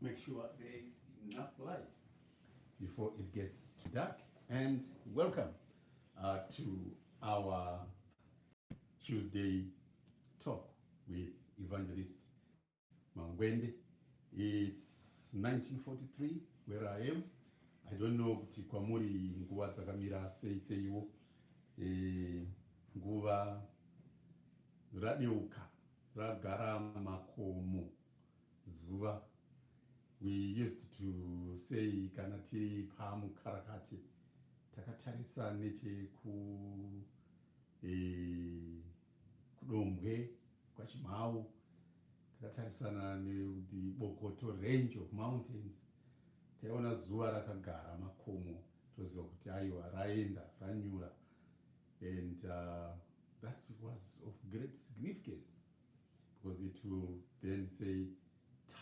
make sure there is enough light before it gets too dark. And welcome to our Tuesday talk with Evangelist Mangwende. It's 1943 where I am. I don't know kuti kwamuri nguva dzakamira sei seiwo. Nguva radeuka ragara makomo zuva. We used to say kana tiri pamukarakati takatarisa neche kudombwe kwachimhau, takatarisana the Bokoto range of mountains. Taiona zuva rakagara makomo, toziva kuti aiwa raenda ranyura, and that was of great significance because it will then say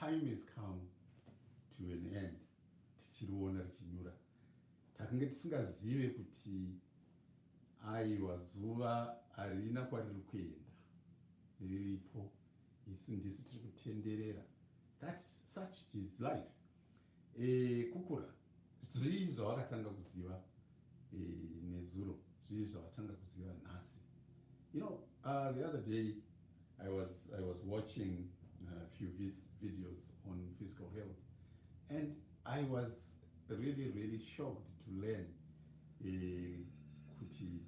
time has come to an end. Tichiriona richinyura, takange tisingazive kuti aiwa zuva harina kwariri kuenda, riripo, isu ndisu tiri kutenderera. Such is life. Kukura zvii zvawakatanga kuziva nezuro, zvii zvawatanga kuziva nhasi. You know, the other day I was watching a few videos on physical health, and I was really shocked to learn kuti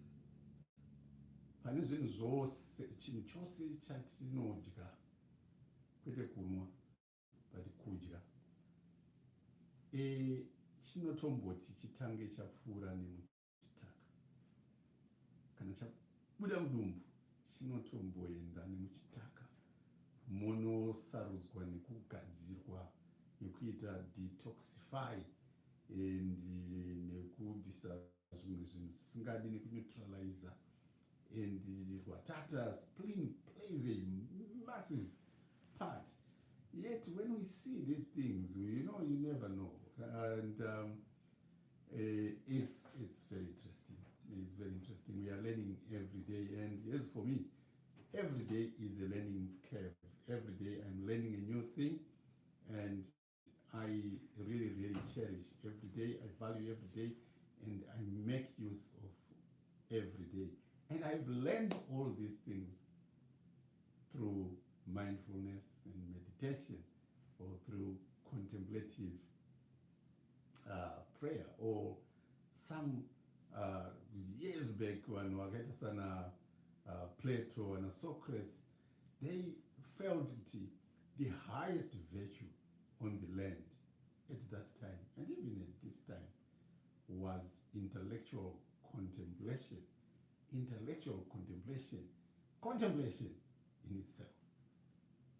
pane zvinhu zvose, chinhu chose chatinodya, kwete kunwa but kudya, chinotomboti chitange chapfuura nemuchitaka. Kana chabuda mudumbu chinotomboenda nemuchitaka, munosarudzwa nekugadzirwa, nekuita detoxify nekubvisa zvimwe zvinhu zvisingadi, nekuneutralizer, and rwatata spleen plays a massive part. Yet when we see these things, you never know, and it's very interesting. It's very interesting. We are learning every day, and yes, for me, every day is a learning curve. Every day I'm learning a new thing, and I really cherish every day. I value every day, and I make use of every day. And I've learned all these things through mindfulness and meditation, or through contemplative prayer, or some years back when wakaita sana Plato and Socrates, they felt the highest virtue on the land at that time, and even at this time, was intellectual contemplation. Intellectual contemplation, contemplation in itself,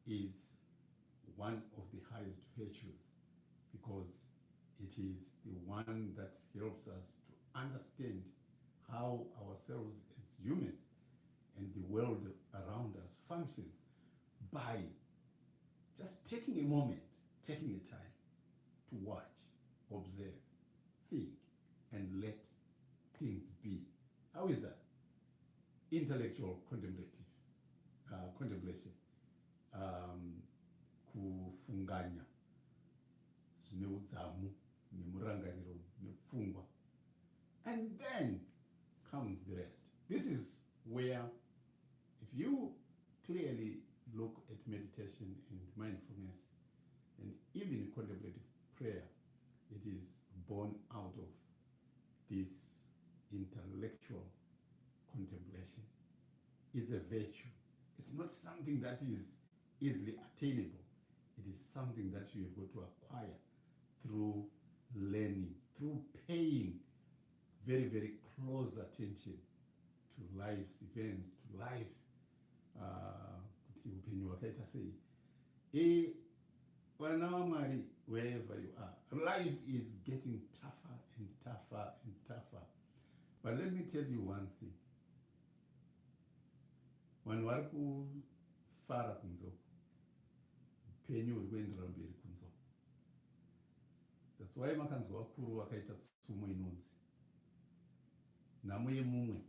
is one of the highest virtues, because it is the one that helps us to understand how ourselves as humans and the world around us functions, by just taking a moment, taking a time to watch, observe, think, and let things be. How is that? Intellectual contemplation. Kufunganya zvine udzamu nemurangariro nepfungwa, and then comes the rest. This is where, if you clearly look at meditation and mindfulness and even contemplative prayer, it is born out of this intellectual contemplation. It's a virtue. It's not something that is easily attainable. It is something that you have got to acquire through learning, through paying very close attention to life's events, to life. Kuti upenyu hwakaita sei. Vana vaMwari, wherever you are, life is getting tougher and tougher and tougher. But let me tell you one thing. Vanhu vari kufara kunze, upenyu huri kuendera mberi kunze. That's why makanzwa vakuru vakaita tsumo inonzi nhamo yemumwe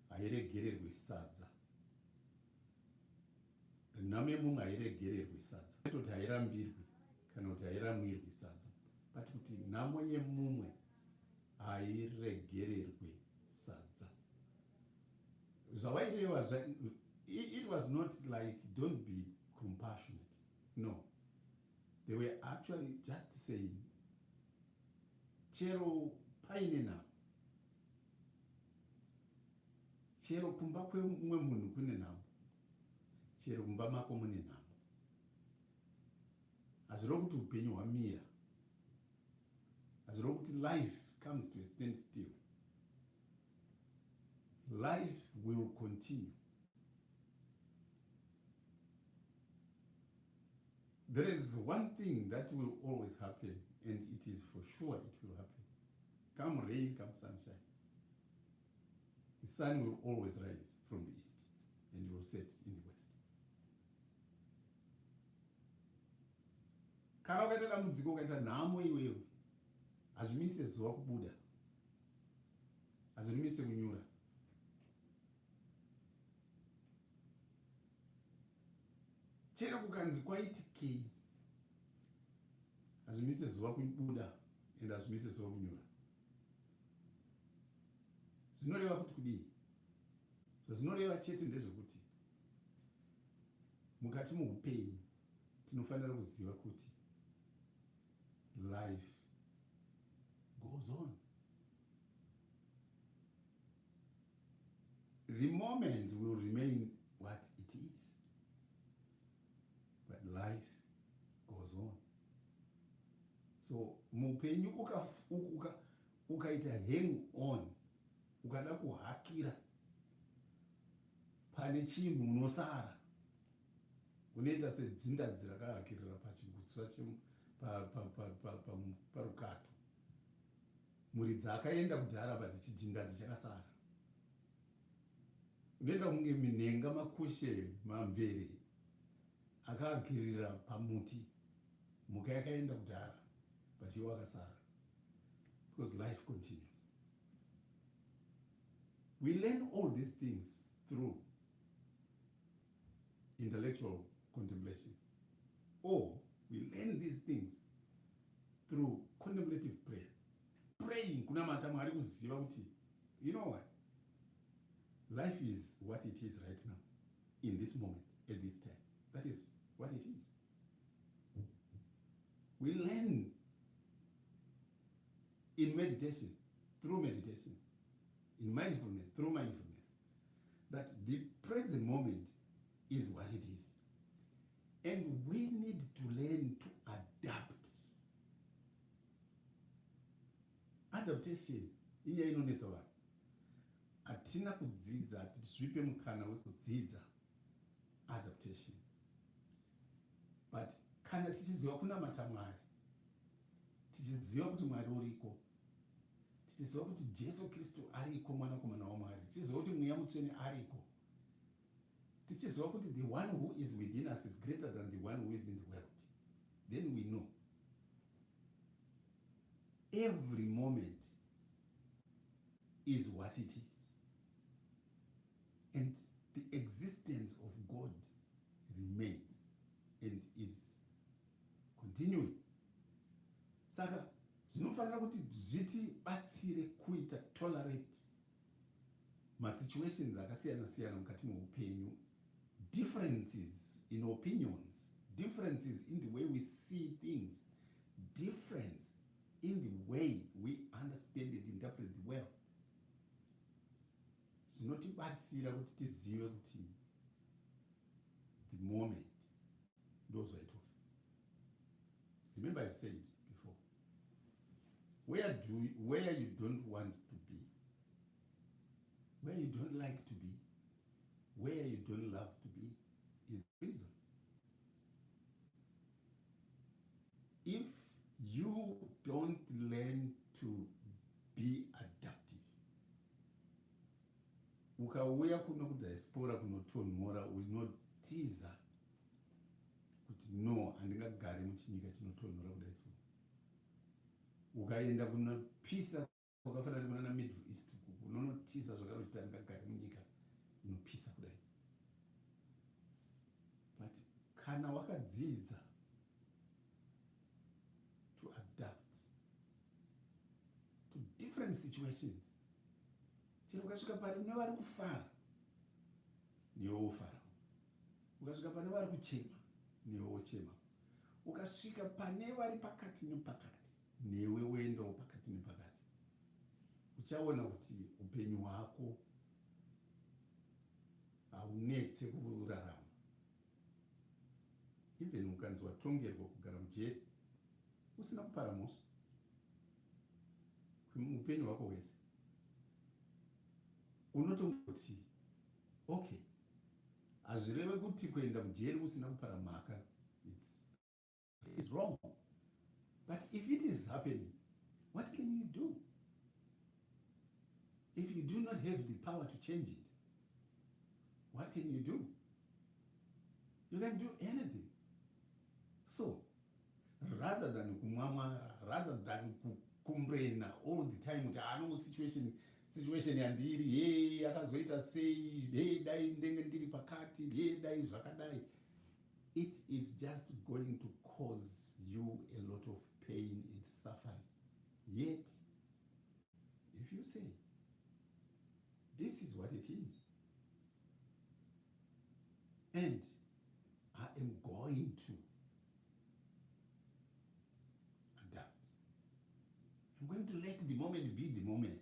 hairegererwi sadza. Nhamo yemumwe hairegererwi sadza, kuti hairambirwi. kana kuti hairamwirwi sadza, but kuti nhamo yemumwe hairegererwe sadza. Zvawaireva, it was not like don't be compassionate. No. They were actually just saying, chero paine nhamo, chero kumba kwemumwe munhu kune nhamo, chero kumba mako mune nhamo, hazvirevo kuti upenyu hwamira, hazvirevo kuti life comes to a standstill. Life will continue. There is one thing that will always happen, and it is for sure it will happen. Come rain, come sunshine. The sun will always rise from the east, and it will set in the west. Kana ukaita dambudziko ukaita nhamo iwewe, hazvimise zuva kubuda, hazvimise kunyura. Chero kukanzi kwaitikei, hazvimise zuva kubuda ende hazvimise zuva kunyura. Zvinoreva kuti kudii? Zvazvinoreva chete ndezvekuti mukati muupenyu tinofanira kuziva kuti life goes on. The moment will remain what it is, but life goes on. So muupenyu ukaita hang on, ukada kuhakira pane chinhu unosara, unoita sedzindadzi rakahakirira pachigutswa parukato. Muridzi akaenda kudhara but chindadzi chakasara. Unoita kunge minhenga, makushe, mamvere akahakirira pamuti, mhuka yakaenda kudhara but iwo akasara, because life continues. We learn all these things through intellectual contemplation, or we learn these things through contemplative prayer. Praying, kunamata Mwari kuziva kuti, you know what? Life is what it is right now, in this moment, at this time. That is what it is. We learn in meditation, through meditation, in mindfulness, through mindfulness, that the present moment is what it is. And we need to learn to adapt. Adaptation, inyaya inonetsa vanhu. Hatina kudzidza, tizvipe mukana wekudzidza adaptation. But kana tichiziva kunamata Mwari, tichiziva kuti Mwari uriko, tichiziva kuti Jesu Kristu ariko, mwanakomana waMwari, tichiziva kuti Mweya Mutsvene ariko, tichiziva kuti the one who is within us is greater than the one who is in the world, then we know every moment is what it is, and the existence of God remains and is continuing. Saka zvinofanira kuti zvitibatsire kuita tolerate masituations akasiyana siyana mukati muupenyu, differences in opinions, differences in the way we see things, difference in the way we understand and interpret the world. Zvinotibatsira kuti tizive kuti the moment those were talking. Remember I said before, where you don't want to be, where you don't like to be, where you don't love to be, is prison. If you don't learn to be adaptive, ukauya kuno kudiaspora kunotonhora unotiza kuti no, handingagare muchinyika chinotonhora kudai so. Ukaenda kunopisa kwakafanana nekunana Middle East, unonotiza zvakaro kuti handingagare munyika inopisa kudai. But kana wakadzidza different situations. Chero ukasvika pane vari kufara, newe wofara. Ukasvika pane vari kuchema, newe wochema. Ukasvika pane vari pakati nepakati, newe woendawo pakati nepakati. Uchaona kuti upenyu hwako haunetse kurarama. Even ukanzi watongerwa kugara mujeri usina kupara mhosva upenyu hwako hwese, unotongoti okay, hazvireve kuti kuenda mujeri usina kupara mhaka is wrong. But if it is happening, what can you do? If you do not have the power to change it, what can you do? You can't do anything. So, rather than kumwamara, rather than kumbrena all the time, no situation yandiri, hey, akazoita sei, hey, dai ndenge ndiri pakati, hey, dai zvakadai. It is just going to cause you a lot of pain and suffering. Yet, if you say, this is what it is, and I am going to adapt, I'm going to let the moment be the moment,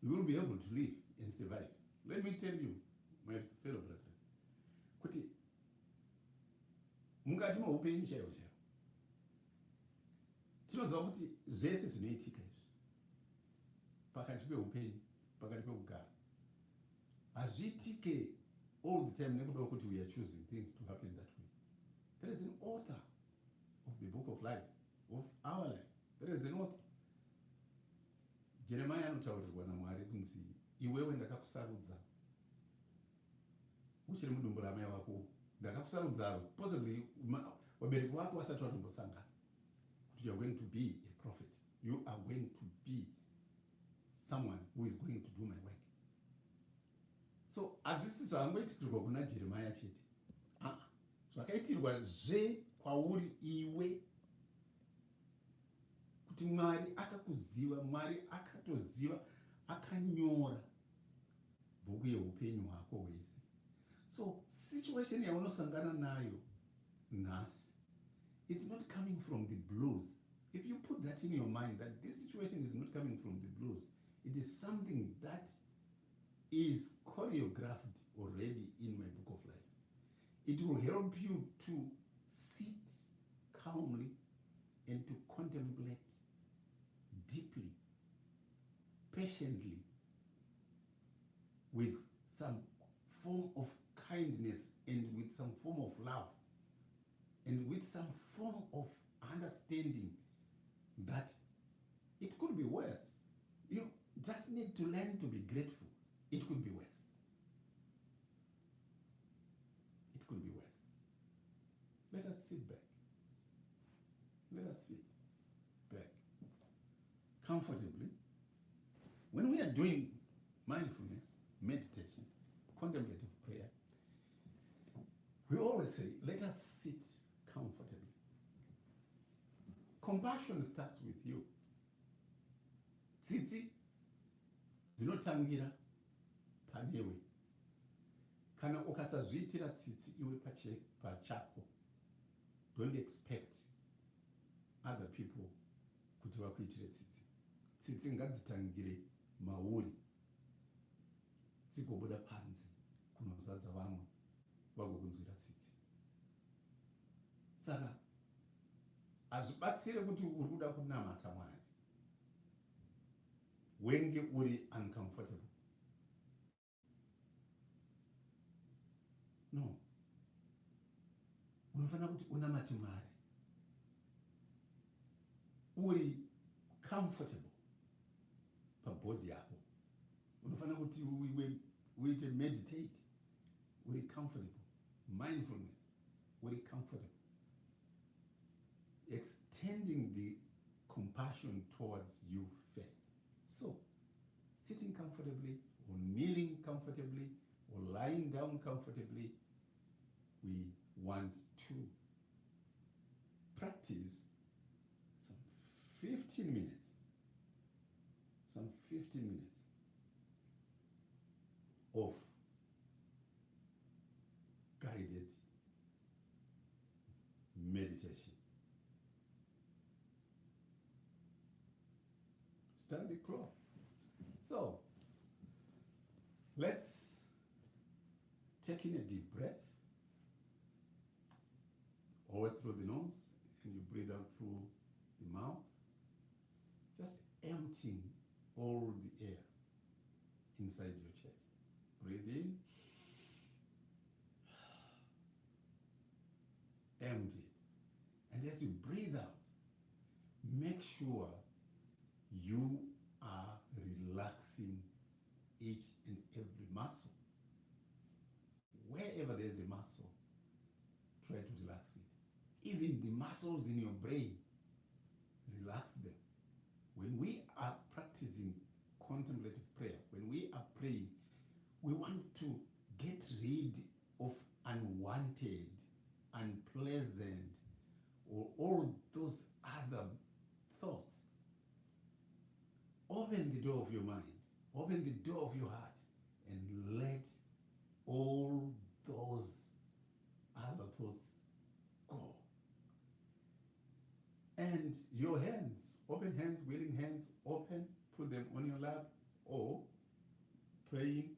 you will be able to live and survive. Let me tell you, my fellow brethren, kuti mukati meupenyu chaiwo chaiwo tinoziva kuti zvese zvinoitika izvi pakati peupenyu, pakati pekugara, hazviitike all the time nekuda kuti we are choosing things to happen that way. There is an author of the book of life, of our life. There is an author. Jeremiah anotaurirwa naMwari kunzi iwewe ndakakusarudza uchiri mudumbu ramai wako, ndakakusarudza possibly vabereki vako vasati vatombosangana kuti you are going to be a prophet, you are going to be someone who is going to do my work. So hazvisi zvangoitirwa kuna Jeremiah chete, zvakaitirwa kwauri iwe, kuti Mwari akakuziva, Mwari akatoziva, akanyora bhuku yeupenyu hwako hwese. So situation yaunosangana nayo nhasi, it's not coming from the blues. If you put that in your mind that this situation is not coming from the blues, it is something that is choreographed already in my book of life. It will help you to sit calmly and to contemplate deeply, patiently, with some form of kindness and with some form of love and with some form of understanding that it could be worse. You just need to learn to be grateful. It could be worse. It could be worse. Let us sit back. Let us sit back comfortably. When we are doing mindfulness, meditation, contemplative prayer, we always say, let us sit comfortably. Compassion starts with you. Tsitsi dzinotangira panewe. Kana ukasazviitira tsitsi iwe pachako, don't expect other people kuti vakuitire tsitsi. Tsitsi ngadzitangire mauri, dzigobuda panze kunozadza vamwe vagokunzwira tsitsi. Saka hazvibatsire kuti uri kuda kunamata Mwari wenge uri uncomfortable. No. Unofanira kuti unamate Mwari uri comfortable pabody yako. Unofanira kuti uite meditate uri comfortable, mindfulness uri comfortable, extending the compassion towards you first. So, sitting comfortably or kneeling comfortably or lying down comfortably, we want to practice some 15 minutes 15 minutes of guided meditation. Start the clock. So let's take in a deep breath, always through the nose, and you breathe out through the mouth, just emptying all the air inside your chest. Breathe in, empty it. And as you breathe out, make sure you are relaxing each and every muscle. Wherever there's a muscle, try to relax it. Even the muscles in your brain, relax them. When we are practicing contemplative prayer, when we are praying, we want to get rid of unwanted, unpleasant, or all those other thoughts. Open the door of your mind, open the door of your heart, and let all those other thoughts go. And your hands, open hands, willing hands, open, put them on your lap, or praying,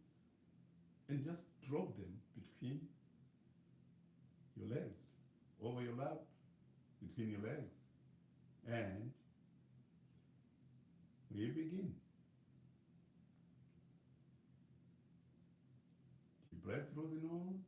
and just drop them between your legs, over your lap, between your legs. And we begin. Deep breath through the nose.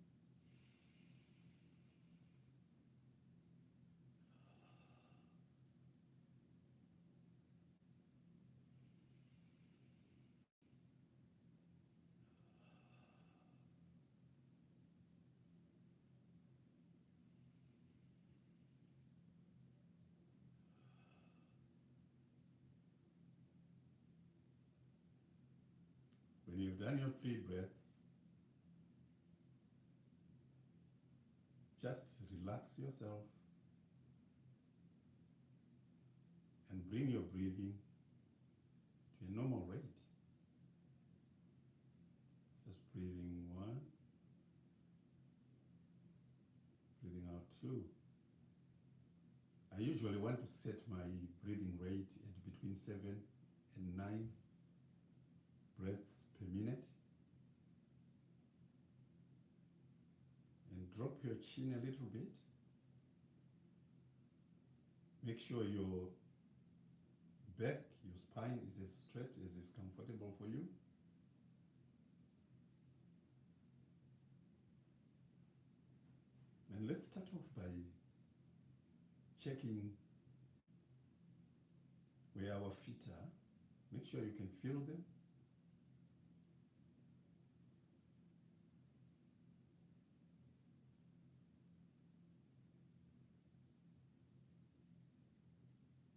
When you've done your 3 breaths, just relax yourself and bring your breathing to a normal rate. Just breathing 1, breathing out 2. I usually want to set my breathing rate at between 7 and 9 breaths per minute. And drop your chin a little bit. Make sure your back, your spine is as straight as is comfortable for you. And let's start off by checking where our feet are. Make sure you can feel them.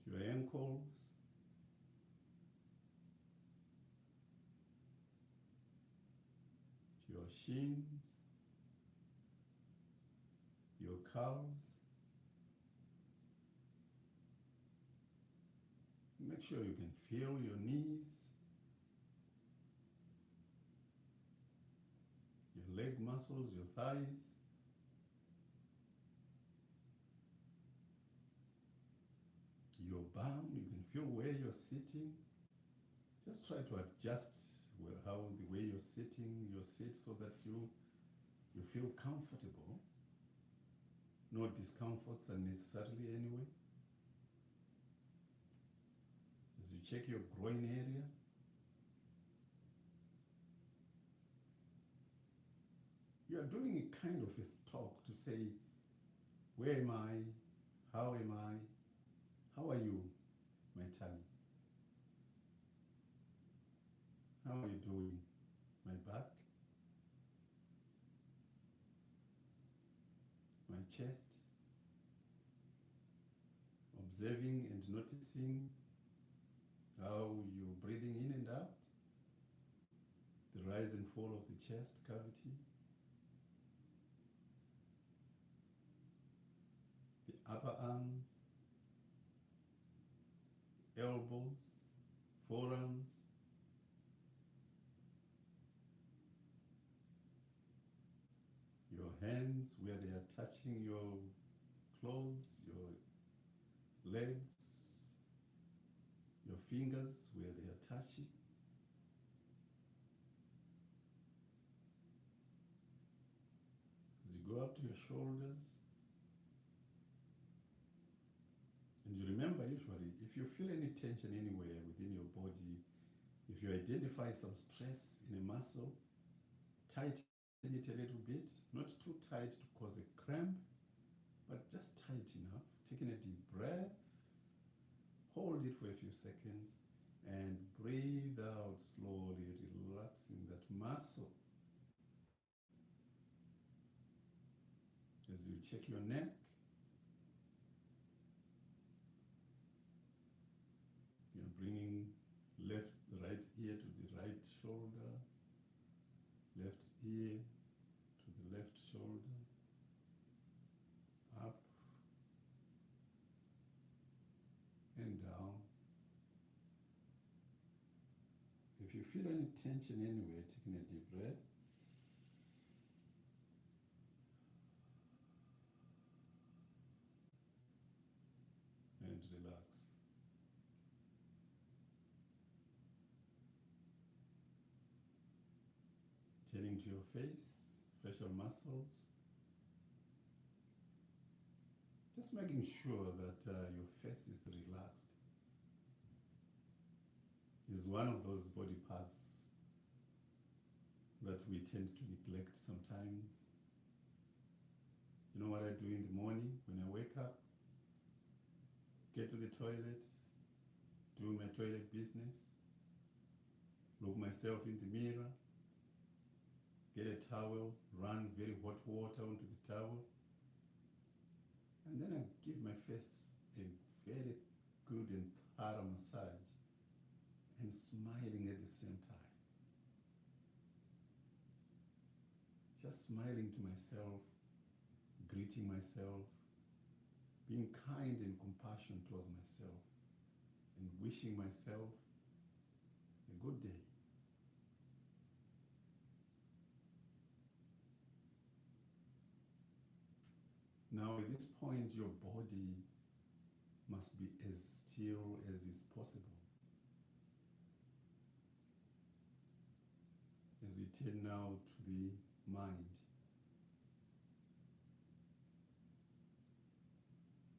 Your ankles, your shins, your calves. Make sure you can feel your knees, your leg muscles, your thighs. Your bum, you can feel where you're sitting. Just try to adjust how the way you're sitting, your seat, so that you feel comfortable. No discomforts unnecessarily anyway. As you check your groin area, you are doing a kind of a stop to say, where am I? How am I? How are you, my tummy? How are you doing, my back? My chest? Observing and noticing how you're breathing in and out, the rise and fall of the chest cavity, the upper arms, elbows, forearms, hands where they are touching your clothes, your legs, your fingers where they are touching. As you go up to your shoulders, and you remember usually, if you feel any tension anywhere within your body, if you identify some stress in a muscle, tighten it a little bit, not too tight to cause a cramp, but just tight enough. Taking a deep breath, hold it for a few seconds, and breathe out slowly, relaxing that muscle. As you check your neck, you're bringing right ear to the right shoulder, left ear to the left shoulder, up and down. If you feel any tension anywhere, taking a deep breath. And relax. Turning to your face, facial muscles. Just making sure that your face is relaxed. Is one of those body parts that we tend to neglect sometimes. You know what I do in the morning when I wake up? Get to the toilet, do my toilet business, look myself in the mirror, get a towel, run very hot water onto the towel, and then I give my face a very good and thorough massage, and smiling at the same time. Just smiling to myself, greeting myself, being kind and compassionate towards myself, and wishing myself a good day. Now, at this point, your body must be as still as is possible. As we turn now to the mind,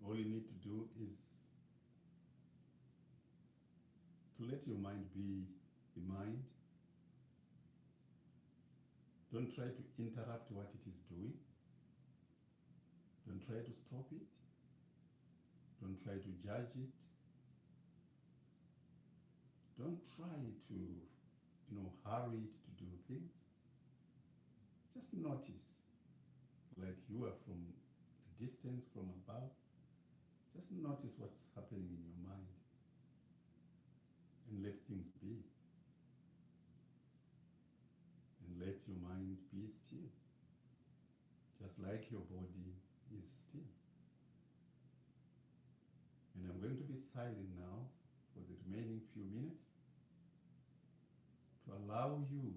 all you need to do is to let your mind be the mind. Don't try to interrupt what it is doing. Don't try to stop it. Don't try to judge it. Don't try to, hurry it to do things. Just notice, like you are from a distance, from above. Just notice what's happening in your mind and let things be. And let your mind be still, just like your body is still. And I'm going to be silent now for the remaining few minutes to allow you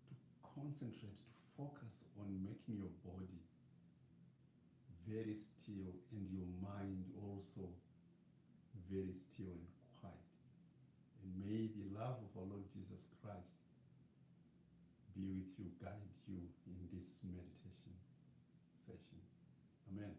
to concentrate, to focus on making your body very still and your mind also very still and quiet. And may the love of our Lord Jesus Christ be with you, guide you in this meditation session. Amen.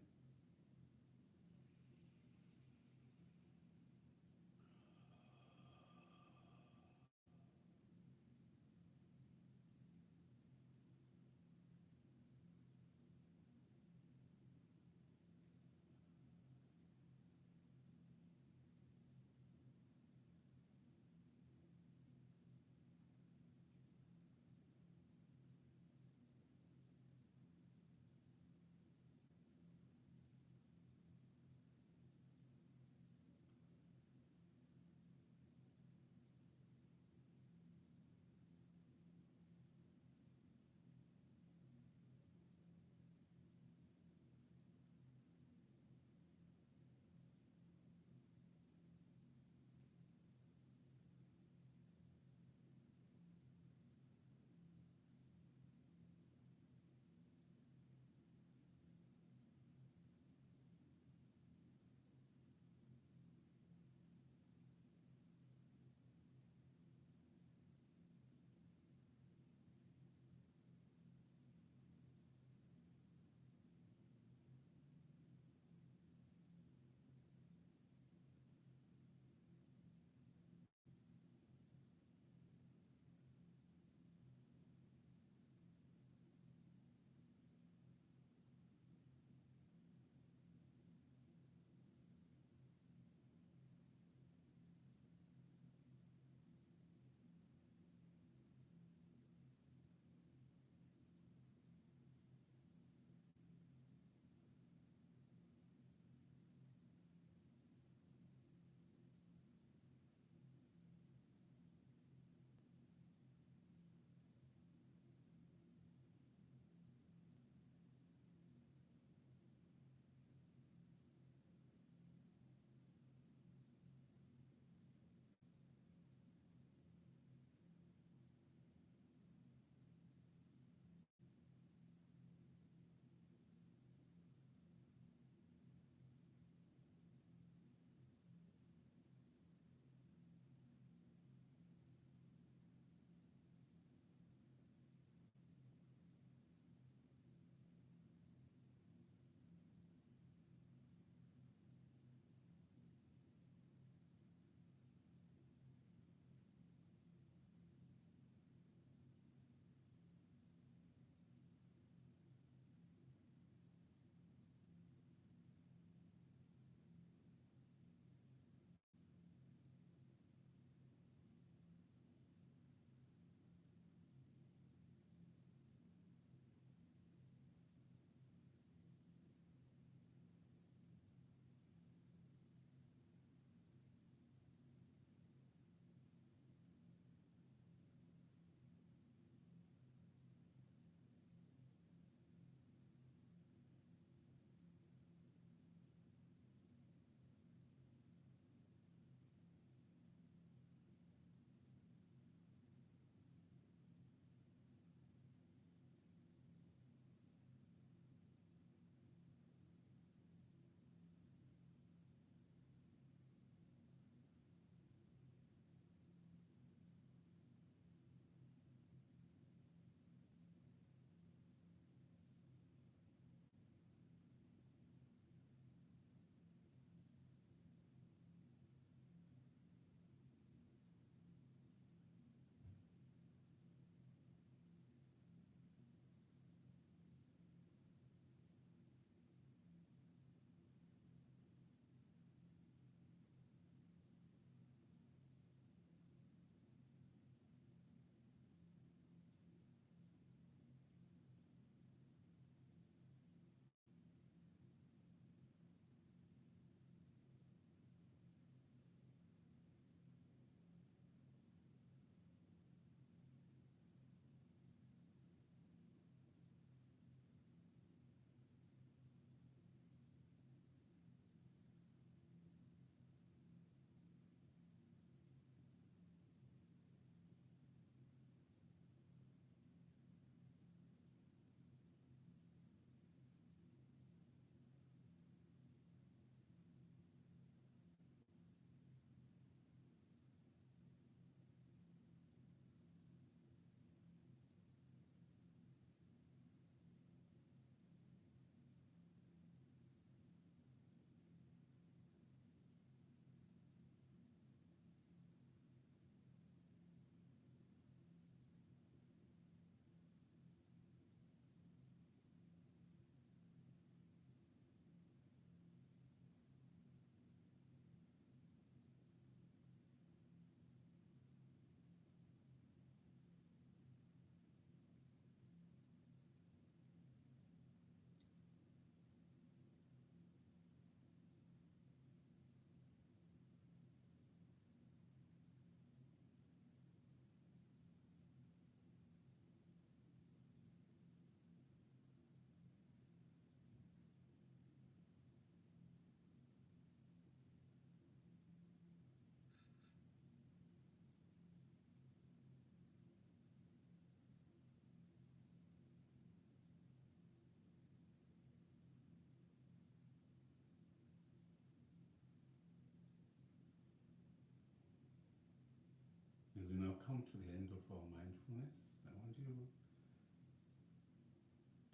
As we now come to the end of our mindfulness, I want you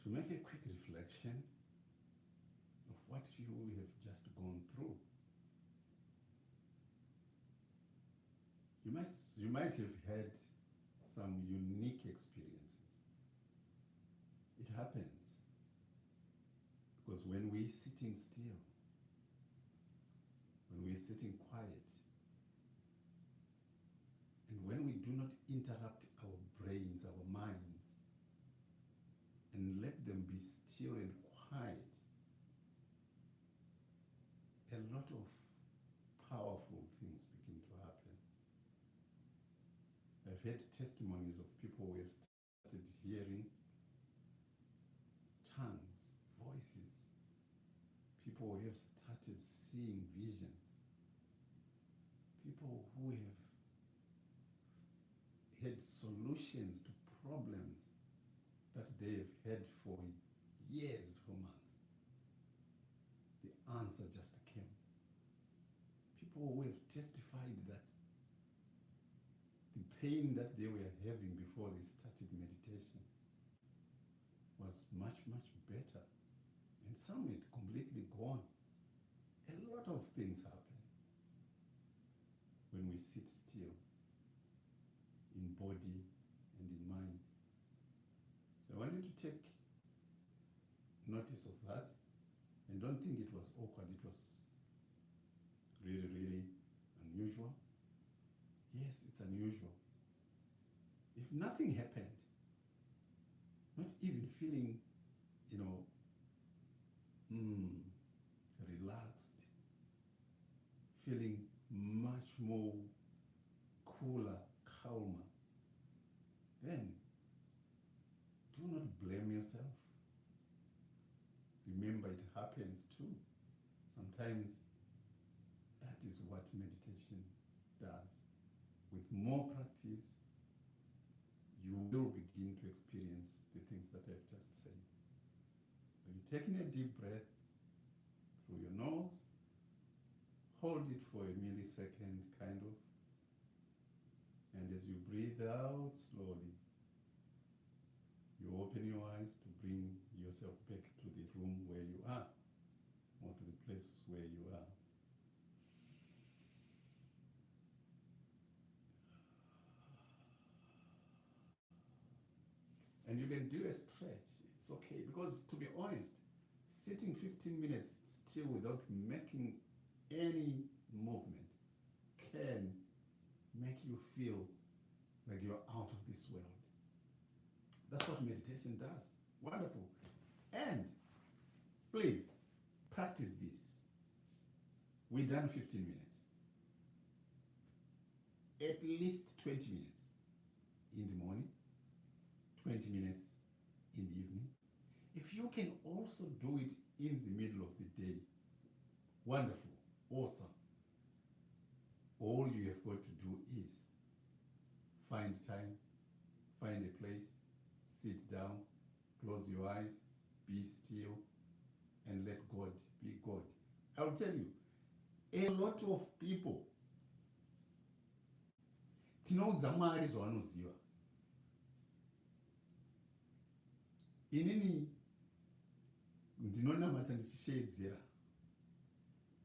to make a quick reflection of what you have just gone through. You might have had some unique experiences. It happens because when we're sitting still, when we're sitting quiet, and when we do not interrupt our brains, our minds, and let them be still and quiet, a lot of powerful things begin to happen. I've heard testimonies of people who have started hearing tongues, voices, people who have started seeing visions, people who have had solutions to problems that they have had for years, for months. The answer just came. People who have testified that the pain that they were having before they started meditation was much, much better. And some had completely gone. A lot of things happen when we sit still in body and in mind. So I want you to take notice of that and don't think it was awkward. It was really, really unusual. Yes, it's unusual. If nothing happened, not even feeling, relaxed, feeling much more cooler, calmer, then do not blame yourself. Remember, it happens too. Sometimes that is what meditation does. With more practice, you will begin to experience the things that I've just said. So you're taking a deep breath through your nose, hold it for a millisecond, kind of, and as you breathe out slowly, you open your eyes to bring yourself back to the room where you are, or to the place where you are. And you can do a stretch. It's okay, because to be honest, sitting 15 minutes still without making any movement can make you feel like you're out of this world. That's what meditation does. Wonderful. And please practice this. We've done 15 minutes. At least 20 minutes in the morning, 20 minutes in the evening. If you can also do it in the middle of the day, wonderful, awesome. All you have got to do is find time, find a place, sit down, close your eyes, be still, and let God be God. I'll tell you, a lot of people tinoudza Mwari zvavanoziva. Inini ndinonamata ndichishedzera,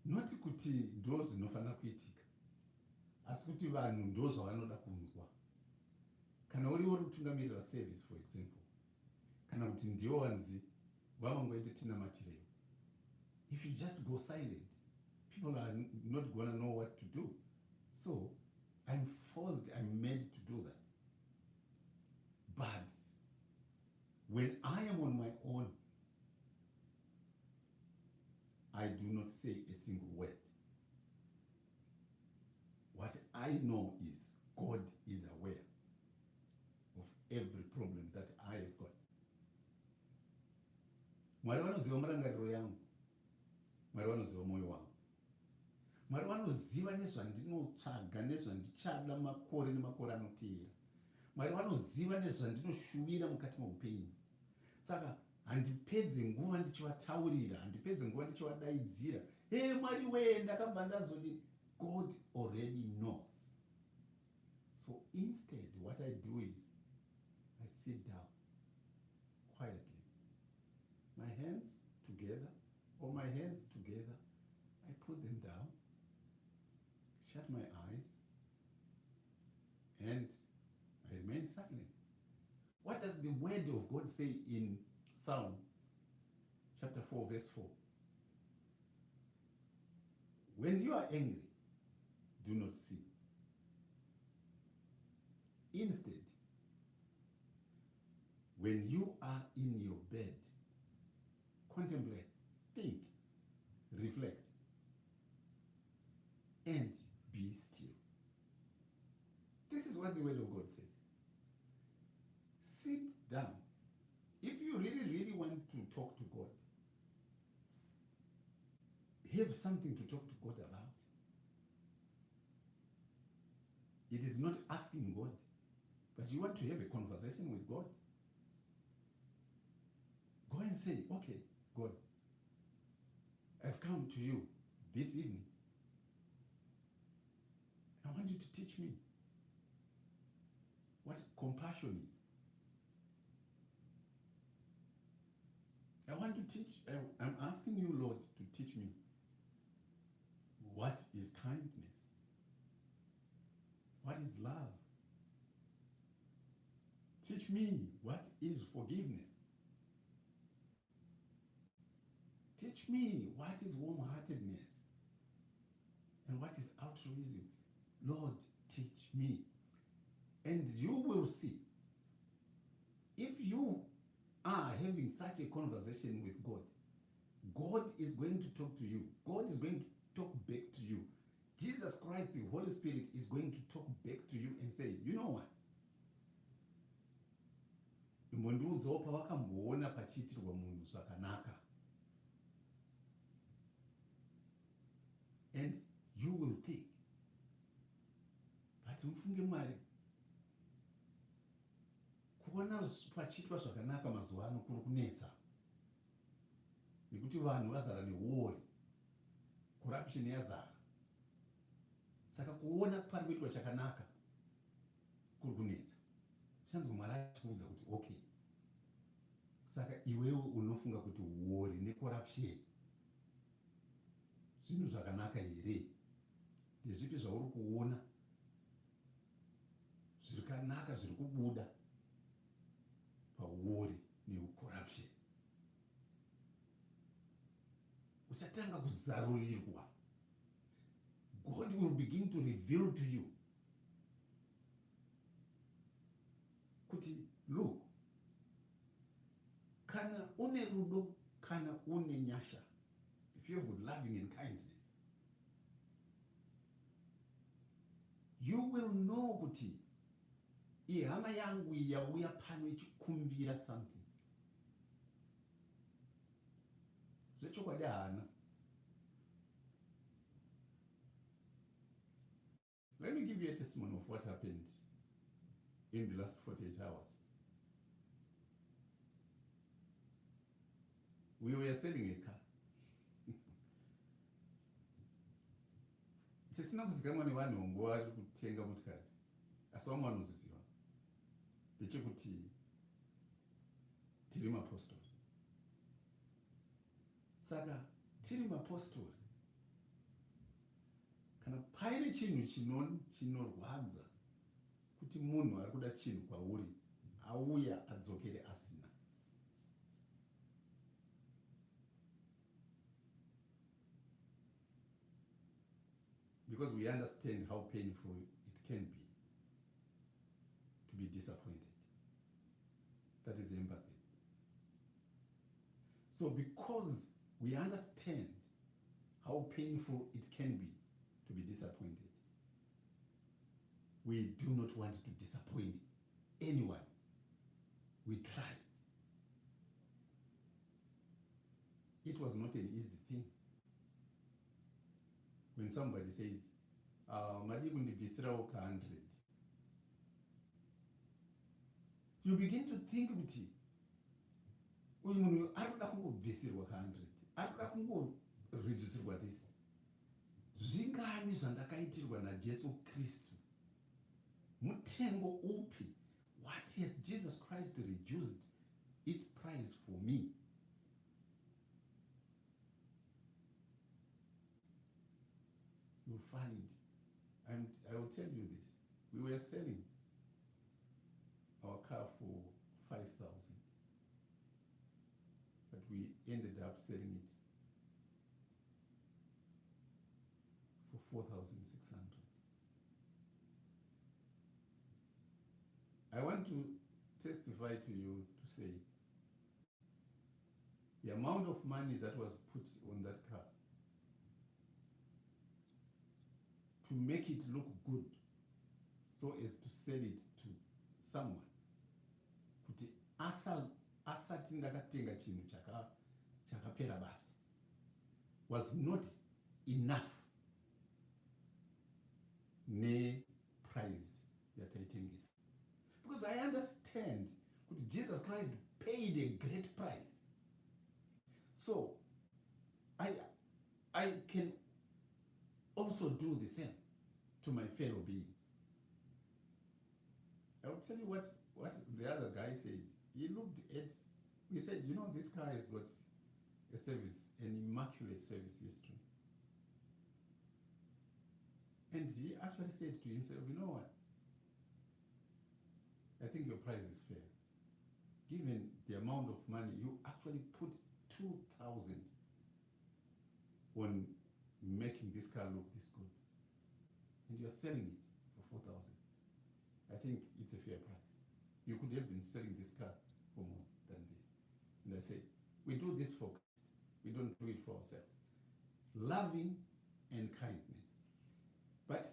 noti kuti ndo zvinofanira kuitika, asi kuti vanhu ndo zvavanoda kunzwa. Kana uri mutungamirira service, for example, kana kuti ndiwo wanzi vamangoende tinamatirei, if you just go silent, people are not gonna know what to do. So I'm made to do that. But when I am on my own, I do not say a single word. What I know is God is aware of every problem that I have got. Mwari vanoziva murangariro yangu, Mwari vanoziva mwoyo wangu, Mwari vanoziva nezvandinotsvaga, nezvandichada makore nemakore anoteera. Mwari vanoziva nezvandinoshuvira mukati meupenyu. Saka handipedze nguva ndichivataurira, handipedze nguva ndichivadaidzira, Mwari wee ndakabva ndazodini. God already knows. So So instead, what I do is I sit down quietly, my hands together, or my hands together, I put them down, shut my eyes, and I remain silent. What does the word of God say in Psalm chapter 4, verse 4? When you are angry, do not sin. Instead, when you are in your bed, contemplate, think, reflect, and be still. This is what the word of God says. Sit down. If you really want to talk to God, have something to talk to God about. It is not asking God, but you want to have a conversation with God. Go and say, okay, God, I've come to you this evening. I want you to teach me what compassion is. I want to teach, I'm asking you, Lord, to teach me what is kindness, what is love. Teach me what is forgiveness. Teach me what is warm-heartedness and what is altruism. Lord, teach me. And you will see, if you are having such a conversation with God, God is going to talk to you. God is going to talk back to you. Jesus Christ, the Holy Spirit, is going to talk back to you and say, you know what? Imbondiudzawo pavakamboona pachiitirwa munhu zvakanaka. And you will think, but mufunge Mwari, kuona pachiitwa zvakanaka mazuva ano kuri kunetsa. Nekuti vanhu vazara newori, corruption yazara. Saka kuona pari kuitwa chakanaka kuri kunetsa. Chanzi Mwari achikuudza kuti okay. Saka iwewe unofunga kuti wori necorruption zvinhu zvakanaka here? Ndezvipi zvauri kuona zvakanaka zviri kubuda pawori necorruption? Uchatanga kuzarurirwa. God will begin to reveal to you kuti look, kana une rudo, kana une nyasha, if you have good loving and kindness, you will know kuti ihama yangu yauya pano ichikumbira something. Zvechokwadi hana. Let me give you a testimony of what happened in the last 48 hours. We were selling a car. Tisina kuzikamwa nevanhu nguva vari kutenga motikari, asi vamwe vanoziziva ndechekuti tiri mapostori. Saka tiri mapostori, kana paine chinhu chinorwadza kuti munhu ari kuda chinhu kwauri auya adzokere asina, because we understand how painful it can be to be disappointed. That is empathy. So because we understand how painful it can be to be disappointed, we do not want to disappoint anyone. We try. It was not an easy thing. When somebody says, madi kundibvisirawo ka100, you begin to think kuti uyu munhu ari kuda kungobvisirwa ka100, ari kuda kungoreducirwa this. Zvingani zvandakaitirwa naJesu Kristu mutengo upi? What has Jesus Christ reduced its price for me? You'll find, I will tell you this. We were selling our car for 5,000, but we ended up selling it for 4,600. I want to testify to you to say the amount of money that was put on that car to make it look good so as to sell it to someone, kuti asati ndakatenga chinhu chakapera basa, was not enough ne-price yataitengesa. Because I understand that Jesus Christ paid a great price. So I can also do the same to my fellow being. I will tell you what the other guy said. He looked at, he said, you know, this car has got a service, an immaculate service history. And he actually said to himself, you know what? I think your price is fair. Given the amount of money, you actually put 2,000 on making this car look this good. And you're selling it for 4,000. I think it's a fair price. You could have been selling this car for more than this. And I said, we do this for Christ. We don't do it for ourselves. Loving and kindness. But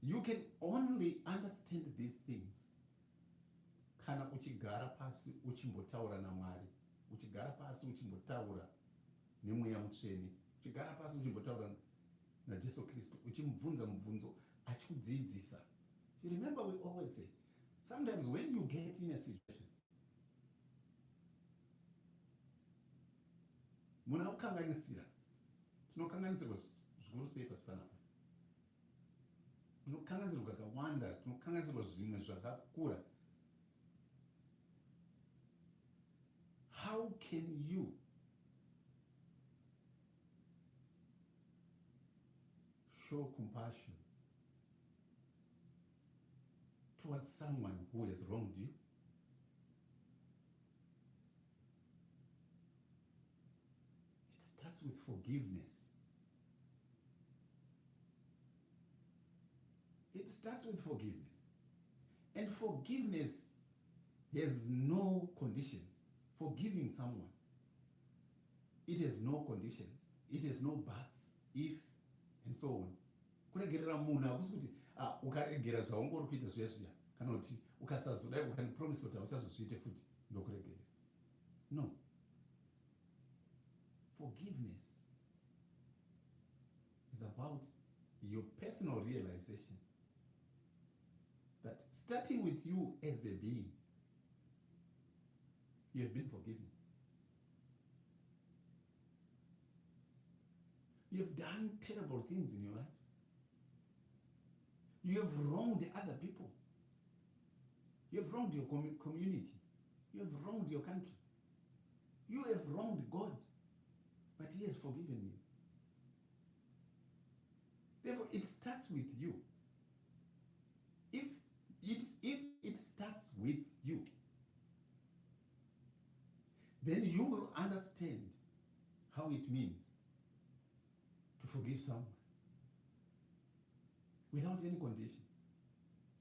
you can only understand these things kana uchigara pasi uchimbotaura naMwari, uchigara pasi uchimbotaura nemweya mutsvene, uchigara pasi uchimbotaura naJesu Kristu, uchimubvunza mubvunzo achikudzidzisa. You remember we always say, sometimes when you get in a situation, muna kukanganisira, tinokanganisirwa zvikuru sei pasi panapa. Tinokanganisirwa kakawanda, tinokanganisirwa zvimwe zvakakura. How can you show compassion towards someone who has wronged you? It starts with forgiveness. It starts with forgiveness. And forgiveness has no conditions. Forgiving someone, it has no conditions, it has no buts, if, and so on. Kuregerera munhu hakusi kuti ukaregera zvaungori kuita zviya zviya kana kuti ukasazodai ukanipromisa kuti hauchazozviite futi ndokuregerera. No. Forgiveness is about your personal realization that starting with you as a being, you have been forgiven. You have done terrible things in your life. You have wronged other people. You have wronged your community. You have wronged your country. You have wronged God, but He has forgiven you. Therefore, it starts with you. If it starts with you, then you will understand how it means to forgive someone without any condition,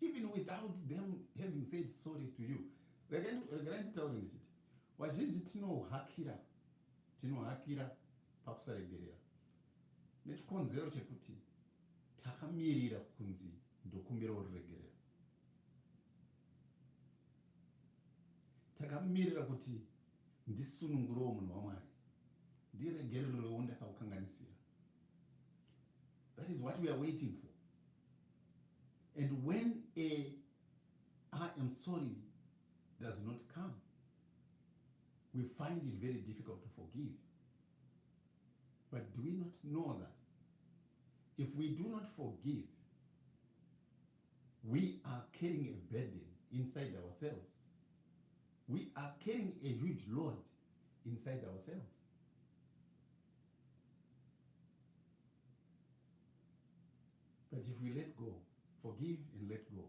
even without them having said sorry to you. Vazhinji tinohakira pakusaregerera nechikonzero chekuti takamirira kunzi ndokumbira kuregerera, takamirira kuti ndisunungurewo munhu waMwari, ndiregererewo ndakaukanganisira. That is what we are waiting for. And when a I am sorry does not come, we find it very difficult to forgive. But do we not know that if we do not forgive, we are carrying a burden inside ourselves. We are carrying a huge load inside ourselves. But if we let go, forgive and let go,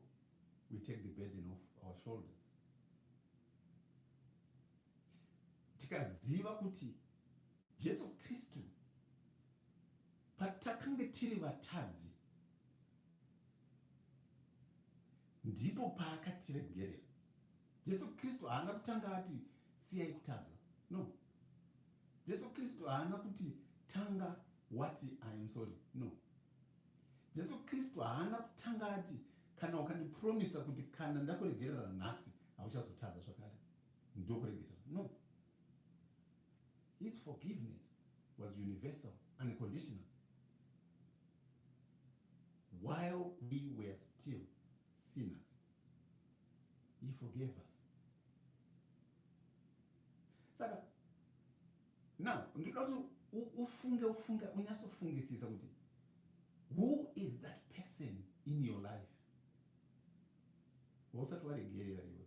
we take the burden off our shoulders. Tikaziva kuti Jesu Kristu patakanga tiri vatadzi ndipo paakatiregerera. Jesu Kristu haana kutanga ati siyai kutadza. No. Jesu Kristu haana kuti tanga wati I am sorry. No. Jesu Kristu haana kutanga ati kana ukandipromisa kuti kana ndakuregerera nhasi hauchazotadza zvakare ndokuregerera. No. His forgiveness was universal, unconditional. While we were still sinners, he forgave us. Saka, now, unyasofungisisa kuti who is that person in your life? Wasati waregerera iwe.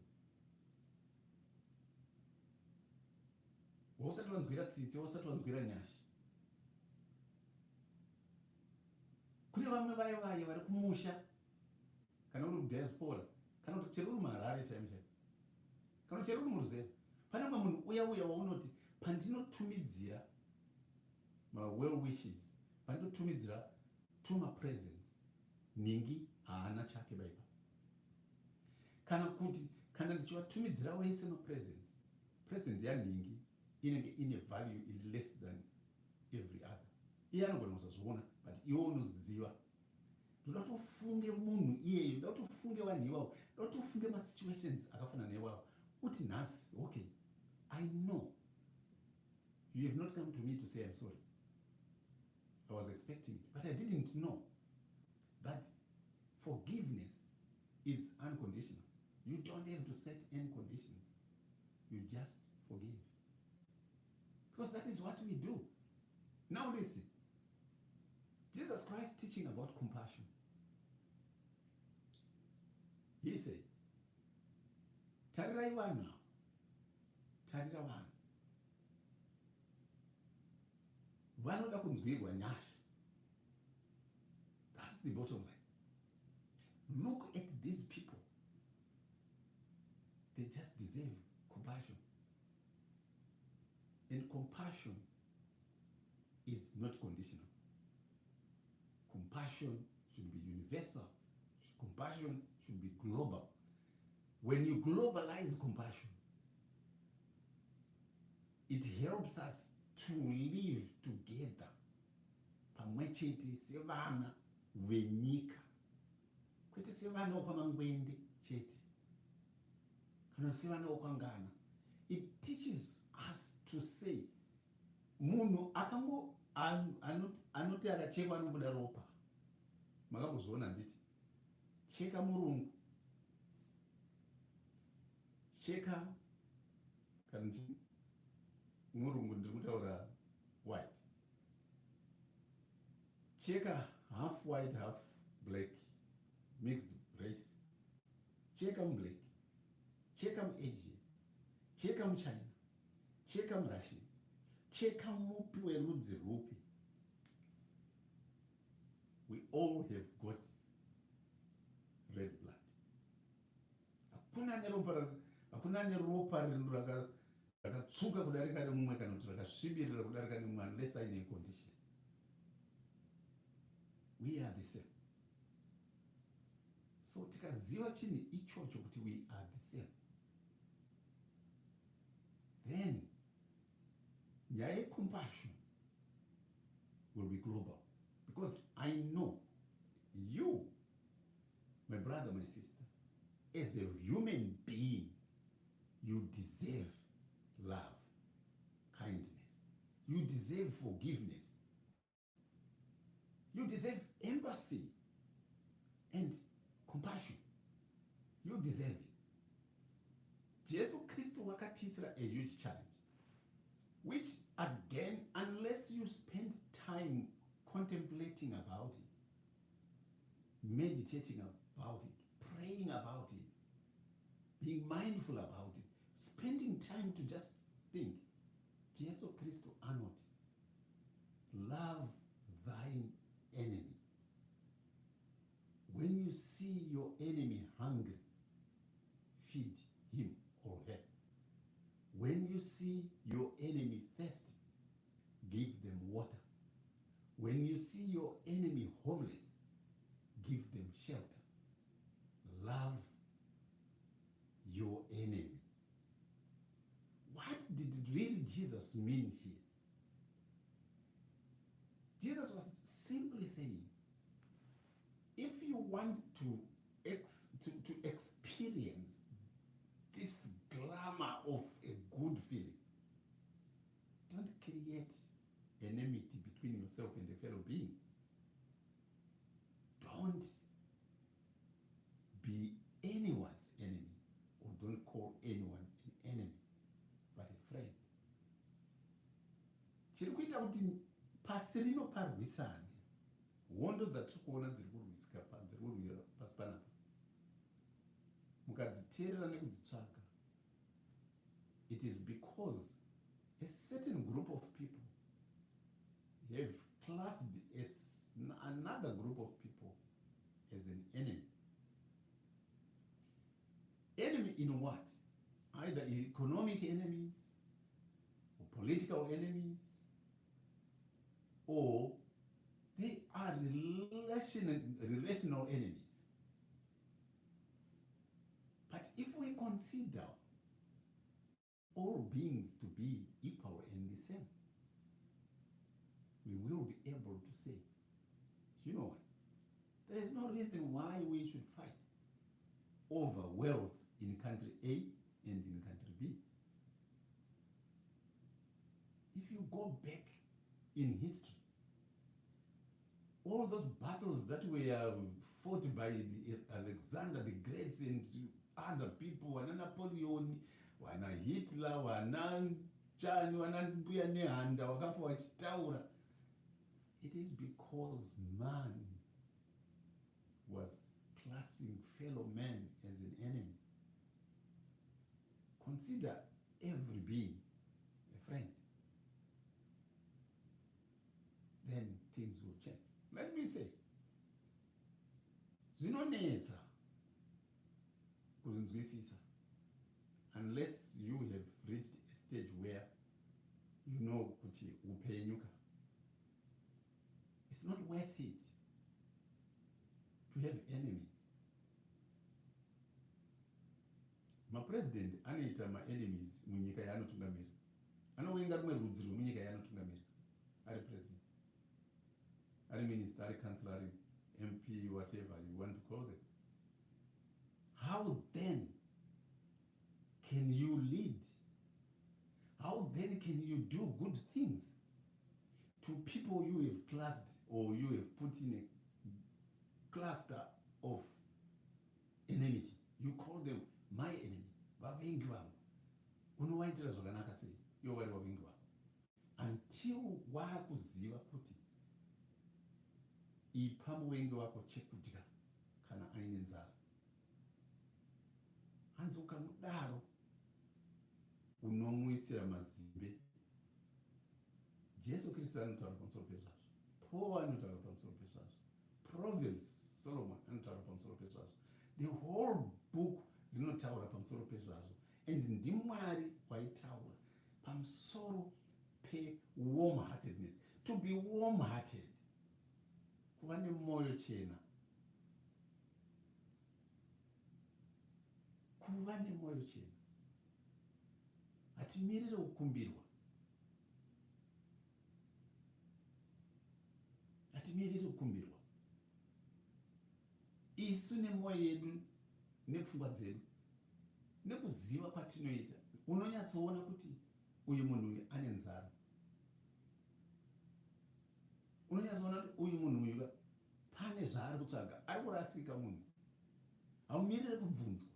Wasati wanzwira tsitsi, wasati wanzwira nyashi. Kune vamwe vaye vari kumusha kana uri mudiaspora kana kuti chero uri muHarare chaimo, kana chero uri muruzevha, pane mumwe munhu uya waunoti pandinotumidzira well wishes, pandinotumidzira to my presence, ningi haana chake baipa. Kana kuti kana ndichivatumidzira wese presence yaningi inenge ine value less than every other. Iye anogona kuzozviona but iwe unoziva. Ndoda tofunge munhu iyeyo, ndoda tofunge vanhu ivavo, ndoda tofunge masituations akafanana neiwawo. Uti nhasi, okay, I know you have not come to me to say I'm sorry. I was expecting it, but I didn't know that forgiveness is unconditional. You don't have to set any conditions. You just forgive. Because that is what we do. Now listen. Jesus Christ teaching about compassion. He said, tarira vanhu, tarira vanhu. Vanoda kunzwirwa nyasha. That's the bottom line. Look at these people. They just deserve compassion. And compassion is not conditional. Compassion should be universal. Compassion should be global. When you globalize compassion, it helps us to live together. Pamwe chete sevana venyika. Kwete sevana wapamangwende chete. Kana sevana wakwangana. It teaches us to say, munhu akango anoti akachekwa anobuda ropa. Makambozviona nditi? Cheka murungu. Cheka kana murungu ndiri kutaura white. Cheka half white, half black, mixed race. Cheka black. Cheka Asian. Cheka China. Cheka Russia. Cheka mupi werudzi rupi. We all have got red blood. Hakuna neropa rakatsuka kudarika nemumwe kana kuti rakasvibirira kudarika nemumwe unless aine condition. We are the same. So tikaziva chinhu ichocho kuti we are the same, then nyaya yecompassion will be global. Because I know you, my brother, my sister, as a human being, you deserve love, kindness. You deserve forgiveness. You deserve empathy and compassion. You deserve it. Jesu Christu wakatiisira a huge challenge, which again, unless you spend time contemplating about it, meditating about it, praying about it, being mindful about it, spending time to just think, Jesu Christo anoti, love thine enemy. When you see your enemy hungry, feed him or her. When you see your enemy thirsty, give them water. When you see your enemy homeless, give them shelter. Love your enemy. What did really Jesus mean here? Jesus was simply saying, if you want to experience this glamour of a good feeling, don't create enmity between yourself and a fellow being. Don't be anyone's enemy, or don't call anyone an enemy, but a friend. Chiri kuita kuti pasi rino parwisane, hondo dzatiri kuona dziri kurwira pasi panapa, mukadziteerera nekudzitsvaka, it is because a certain group of people have classed another group of people as an enemy. Enemy in what? Either economic enemies, or political enemies, or they are relational enemies. But if we consider all beings to be equal and the same, we will be able to say, you know what? There is no reason why we should fight over wealth in country A and in country B. If you go back in history, all those battles that were fought by Alexander the Great and other people, wana Napoleon, wana Hitler, wana Chani, wana Mbuya Nehanda wakafa wachitaura, it is because man was classing fellow men as an enemy. Consider every being a friend. Then things will change. Let me say, zvinonetsa kuzvinzwisisa unless you have reached a stage where you know kuti upenyuka. It's not worth it to have enemies. President anoita enemies munyika yaanotungamira. Anowenga rumwe rudzi rwemunyika yaanotungamira. Ari president, ari minister, ari councillor, ari MP, whatever you want to call them. How then can you lead? How then can you do good things to people you have classed or you have put in a cluster of enmity? You call them my enemy. Vavengi vangu. Unowaitira zvakanaka sei? Ivo vari vavengi vangu. Until wakuziva kuti ipa muvengi wako chekudya kana aine nzara. Hanzi ukamudaro unomuisira mazimbe. Jesu Kristu anotaura pamusoro pezvazvo. Paul anotaura pamusoro pezvazvo. Proverbs, Solomon anotaura pamusoro pezvazvo. The whole book rinotaura pamusoro pezvazvo. And ndimwari waitaura pamusoro pe-warm-heartedness. To be warm-hearted. Kuva nemoyo chena. Kuva nemoyo chena. Hatimirire kukumbirwa. Hatimirire kukumbirwa. Isu nemoyo yedu nepfungwa dzedu nekuziva kwatinoita, unonyatsoona kuti uyu munhu uyu ane nzara. Unonyatsoona kuti uyu munhu uyu pane zvaari kutsvaga, ari kurasika munhu. Haumirire kubvunzwa.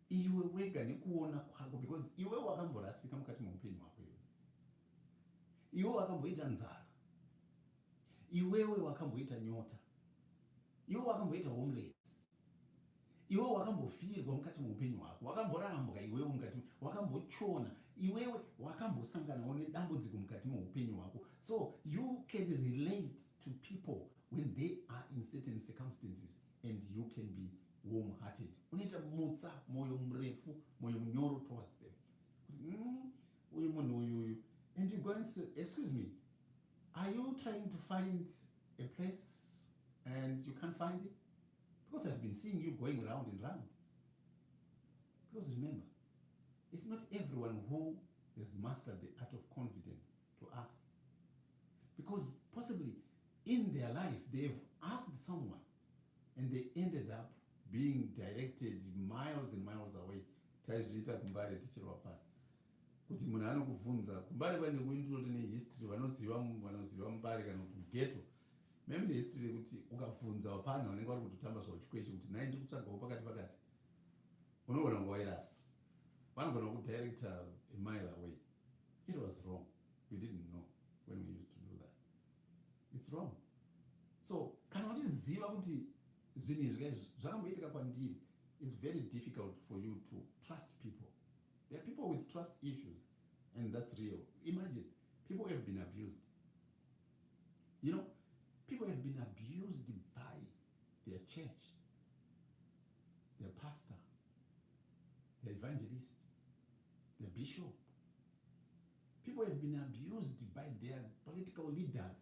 Iwe wega nekuona kwako, because iwe wakamborasika mukati muupenyu hwako iwe. Iwe wakamboita nzara. Iwewe wakamboita nyota. Iwe wakamboita homeless. iwe wakambofirwa mukati muupenyu hwako, wakamborambwa iwewe mukati, wakambochona iwewe, wakambosanganawo nedambudziko mukati muupenyu hwako. So you can relate to people when they are in certain circumstances and you can be warm-hearted. Unoita mutsa, moyo murefu, moyo munyoro towards them. Uyu munhu uyu. And you're going to say, excuse me, are you trying to find a place and you can't find it? Because I've been seeing you going round and round. Because remember, it's not everyone who has mastered the art of confidence to ask. Because possibly in their life, they've asked someone and they ended up being directed miles and miles away. Taizviita kumbare tichirwa pano. Kuti munhu anokubvunza kumbare kwende kuindoti nehistory vanoziva mubare kana kuti ghetto. Maybe nehistory yekuti ukabvunza wapana vanenge vari kutotamba zvauchikweshe kuti nai ndiri kutsvagawo pakati pakati. Unogona kungowairasa. Vanogona kudirecta a mile away. It was wrong. We didn't know when we used to do that. It's wrong. So kana uchiziva kuti zvinhu izvi zvakamboitika kwandiri, it's very difficult for you to trust people. There are people with trust issues, and that's real. Imagine, people have been abused. You know, people have been abused by their church, their pastor, their evangelist, their bishop. People have been abused by their political leaders.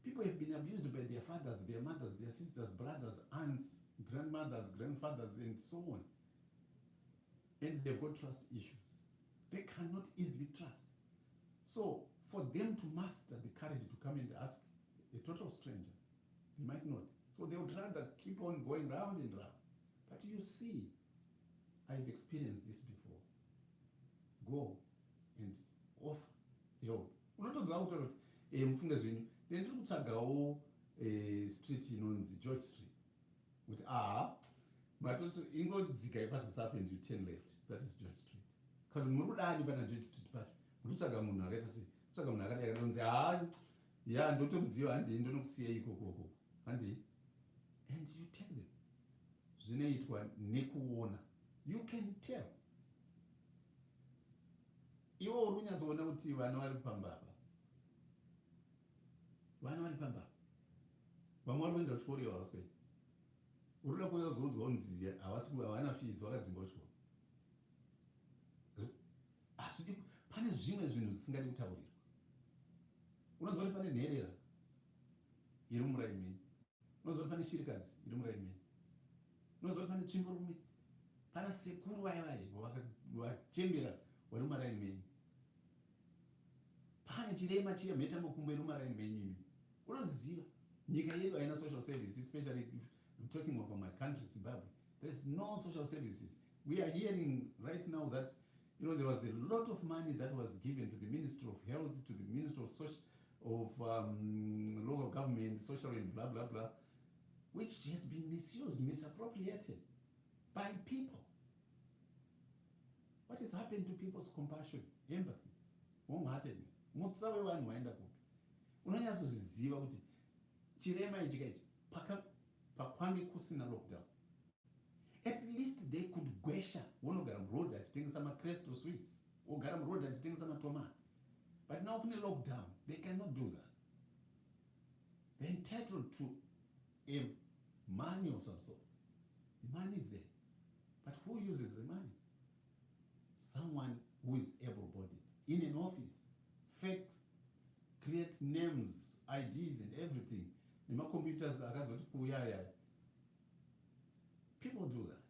People have been abused by their fathers, their mothers, their sisters, brothers, aunts, grandmothers, grandfathers, and so on. And they've got trust issues. They cannot easily trust. So for them to master the courage to come and ask a total stranger, they might not. So they would rather keep on going round and round. But you see, I've experienced this before. Go and offer help. Unotodza kutaura kuti mufunge zvenyu ndiri kutsvagawo street inonzi George Street. Kuti matoso ingodzikai pasi up and you turn left. That is George Street. Kana muri kudani pana George Street pacho. Muri kutsvaga munhu akaita sei? Kutsvaga munhu akadai akanzi ya ndotomuziva handei ndonokusiyai ikoko. Handei. And you tell them. Zvinoitwa nekuona. You can tell. Iwo uri kunyatsoona kuti vana vari pambapa. Vana vari pambapa. Vamwe vari kuenda kuchikoro ivo havasi kuenda. Urikuda kuzodzwa unzi havana fees vakadzingwa kuchikoro. Hazvidi, pane zvimwe zvinhu zvisingadi kutaurirwa. Unoziva kuti pane nherera iri muraini menyu. Unoziva kuti pane shirikadzi iri muraini menyu. Unoziva kuti pane tsvimborume, pana sekuru vaivai vachembera vari mumaraini menyu. Pane chirema chiya mheta makumbo iri mumaraini menyu. Unoziva nyika yedu haina social services, especially if I'm talking of my country, Zimbabwe. There's no social services. We are hearing right now that there was a lot of money that was given to the Ministry of Health, to the Ministry of Local Government, Social and blah, blah, blah, which has been misused, misappropriated by people. What has happened to people's compassion, empathy, warm-heartedness? Mutsa wevanhu waenda kupi? Unonyatsozviziva kuti chirema ichi kaichi pakwange kusina lockdown. At least they could gwesha wonogara muroad achitengesa macresto sweets, ogara muroad achitengesa matomati. But now kune lockdown, they cannot do that. They're entitled to a money of some sort. The money is there. But who uses the money? Someone who is able-bodied in an office, fakes, creates names, IDs and everything. Computers akazoti kuyaya. People do that.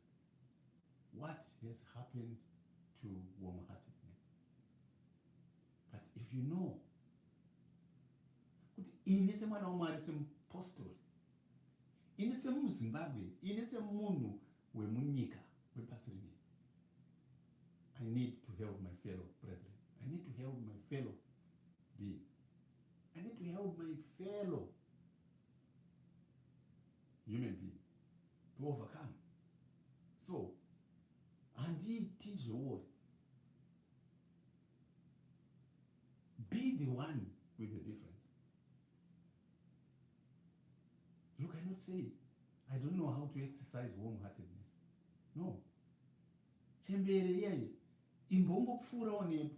What has happened to warm-heartedness? But if you know, kuti ini semwana waMwari semupostori, ini semuZimbabwe, ini semunhu wemunyika wepasi rino, I need to help my fellow brethren. I need to help my fellow being. I need to help my fellow human being to overcome. So, handiti zvowori. Be the one with the difference. You cannot say, I don't know how to exercise warm-heartedness. No. Chembere iyayi imbongopfuurawo nepo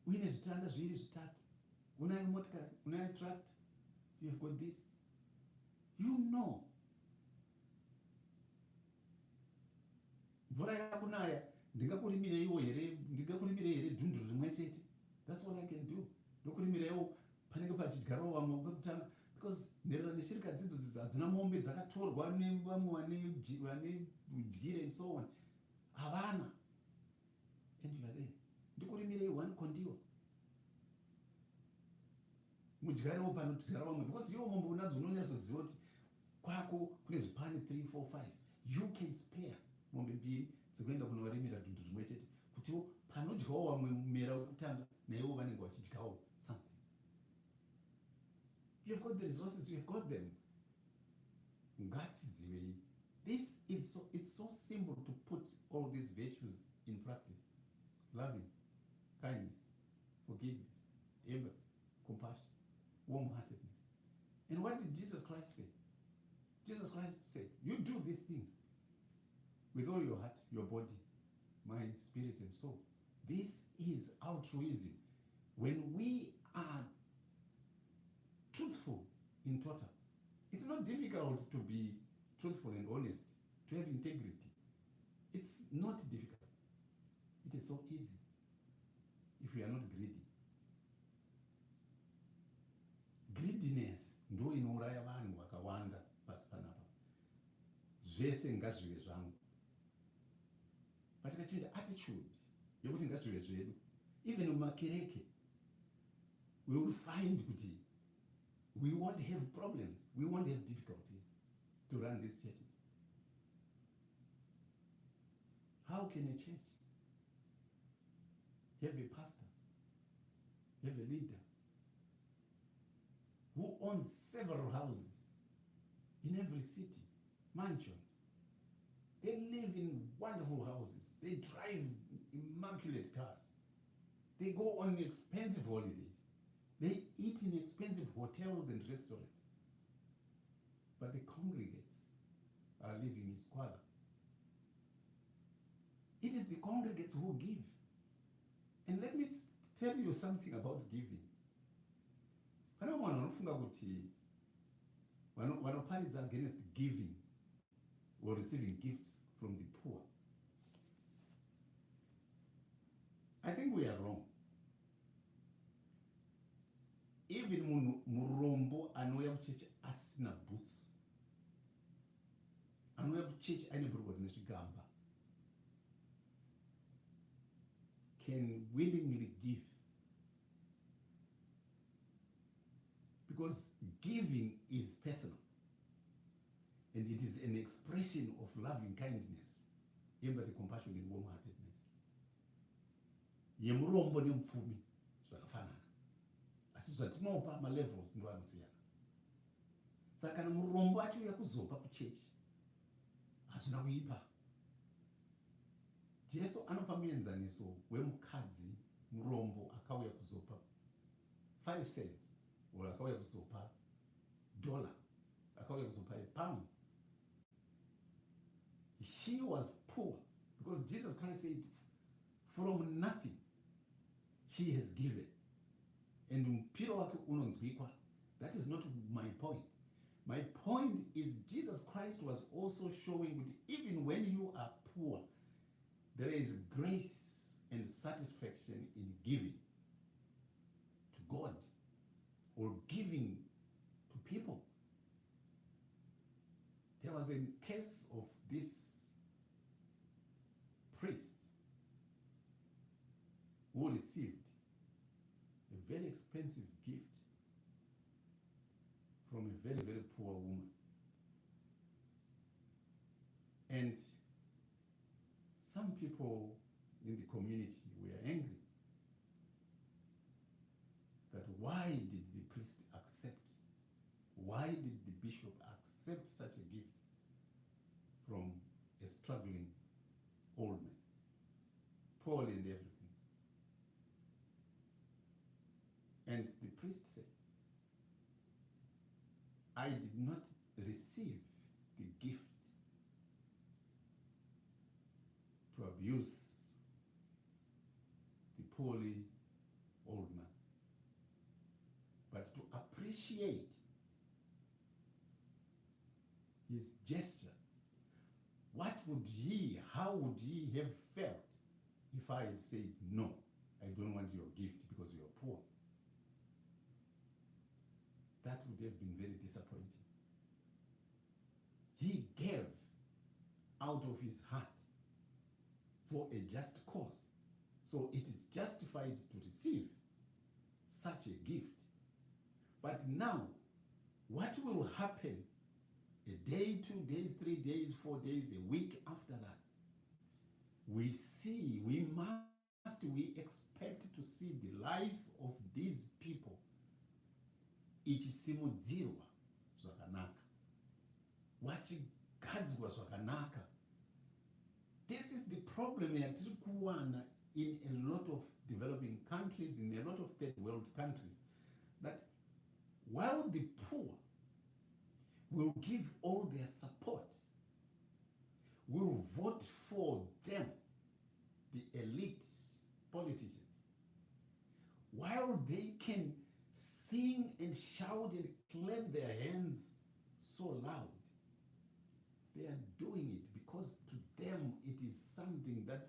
uine zvitanda zviri zvitatu, unayo motikari, unayo tractor, you've got this, you know. Mvura yakunaya ndingakurimire iwo here, ndingakurimire here dhundu rimwe chete. That's what I can do. Ndokurimira iwo panenge pachidyarawo vamwe vekutanga, because nherera neshirikadzi idzodzo hadzina mombe dzakatorwa nevamwe vane udyire and so on. Havana. And you are there. Ndikurimire one kondiwa. Mudyarewo panodyara vamwe, because iwo mombe unadzo unonyatsoziva kuti kwako kune zvipani 3, 4, 5. You can spare mombe mbiri dzekuenda kunovarimira dhundu rimwe chete, kutiwo panodyawo vamwe mumera wekutanga naivo vanenge vachidyawo something. You've got the resources, you've got them. Ngatizivei. This is so, it's so simple to put all these virtues in practice. Loving, kindness, forgiveness, empathy, compassion, warm-heartedness. And what did Jesus Christ say? Jesus Christ said, you do these things with all your heart, your body, mind, spirit, and soul. This is altruism. When we are truthful in total, it's not difficult to be truthful and honest, to have integrity. It's not difficult. It is so easy if we are not greedy. Greediness ndo inouraya vanhu vakawanda pasi panapa. Zvese ngazvive zvangu. Patikachinja attitude yokuti ngazvive zvedu, even mumakereke, we will find kuti we won't have problems, we won't have difficulties to run this church. How can a church have a pastor, have a leader who owns several houses in every city, mansions? They live in wonderful houses. They drive immaculate cars. They go on expensive holidays. They eat in expensive hotels and restaurants. But the congregates are living in squalor. It is the congregates who give. And let me tell you something about giving. Pane vanhu vanofunga kuti vanoparidza against giving or receiving gifts from the poor. I think we are wrong. Even munhu murombo anouya kuchechi asina bhutsu, anouya kuchechi aine bhurugwa rine zvigamba, can willingly give. Because giving is personal. And it is an expression of loving kindness, empathy, compassion, and warm-heartedness. Yemurombo nemupfumi zvakafanana. Asi zvatinopa malevels ndo anosiyana. Saka kana murombo achiuya kuzopa kuchechi, hazvina kuipa. Jesu anopa muenzaniso wemukadzi murombo akauya kuzopa 5 cents, or akauya kuzopa $1, akauya kuzopa a pound. She was poor because Jesus Christ said, from nothing she has given. And mpiro wake unonzwikwa. That is not my point. My point is Jesus Christ was also showing that even when you are poor, there is grace and satisfaction in giving to God or giving to people. There was a case of this priest who received a very expensive gift from a very, very poor woman. And some people in the community were angry that why did the priest accept, why did the bishop accept such a gift from a struggling old man, poor and everything. And the priest said, I did not receive the gift to abuse the poorly old man, but to appreciate his gesture. How would he have felt if I had said, no, I don't want your gift because you're poor? That would have been very disappointing. He gave out of his heart for a just cause. So it is justified to receive such a gift. But now, what will happen a day, 2 days, 3 days, 4 days, a week after that? We expect to see the life of these people ichisimudzirwa zvakanaka, vachigadzwa zvakanaka. This is the problem yatiri kuwana in a lot of developing countries, in a lot of third world countries, that while the poor will give all their support, will vote for them, the elite politicians, while they can sing and shout and clap their hands so loud, they are doing it because to them it is something that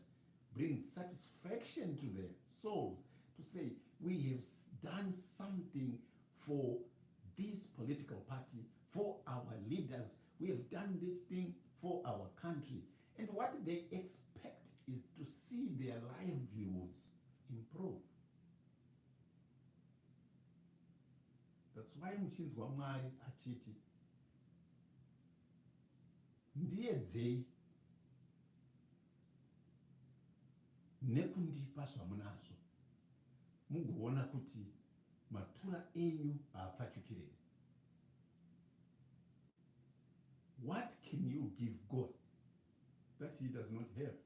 brings satisfaction to their souls, to say, we have done something for this political party, for our leaders, we have done this thing for our country. And what they expect is to see their livelihoods improve. That's why muchinzwa Mwari achiti, ndiedzei nekundipa zvamunazvo, mugoona kuti matura enyu haapfachukirei. What can you give God that he does not have?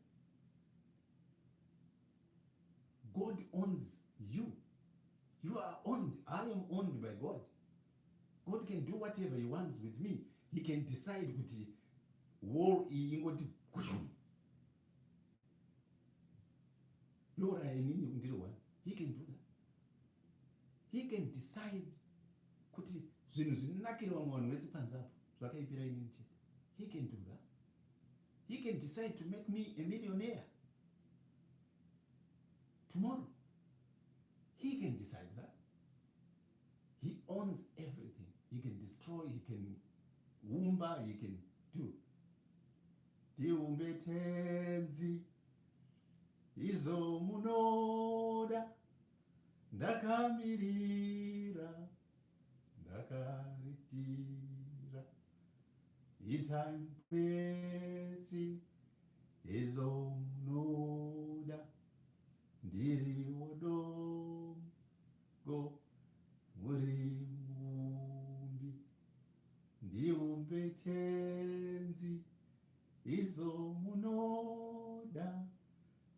God owns you. You are owned. I am owned by God. God can do whatever he wants with me. He can decide kuti war ingoti kushum. Yora inini ndiri one. He can do that. He can decide kuti zvinhu zvinakira vamwe vanhu vese panzapo zvakaipira inini chete. He can do that. He can decide to make me a millionaire tomorrow. He can decide that. He owns everything. He can destroy, he can umba, he can do. Tiumbe tenzi, izo munoda, ndakamirira, ndakaritira, itime pesi, izo munoda, ndiri wodogo, muri mumbi, ndiumbe tenzi, izo munoda,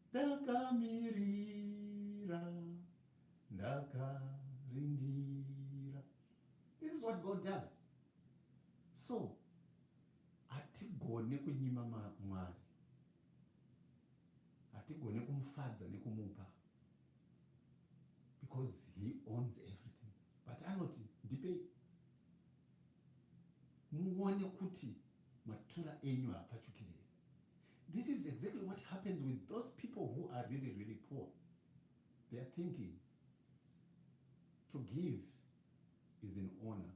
ndakamirira, ndakarindira. This is what God does. So, hatigone kunyima Mwari, hatigone kumufadza nekumupa, because he owns everything. But anoti ndipei muone kuti matura enyu hapfachukirei. This is exactly what happens with those people who are really, really poor. They are thinking to give is an honor.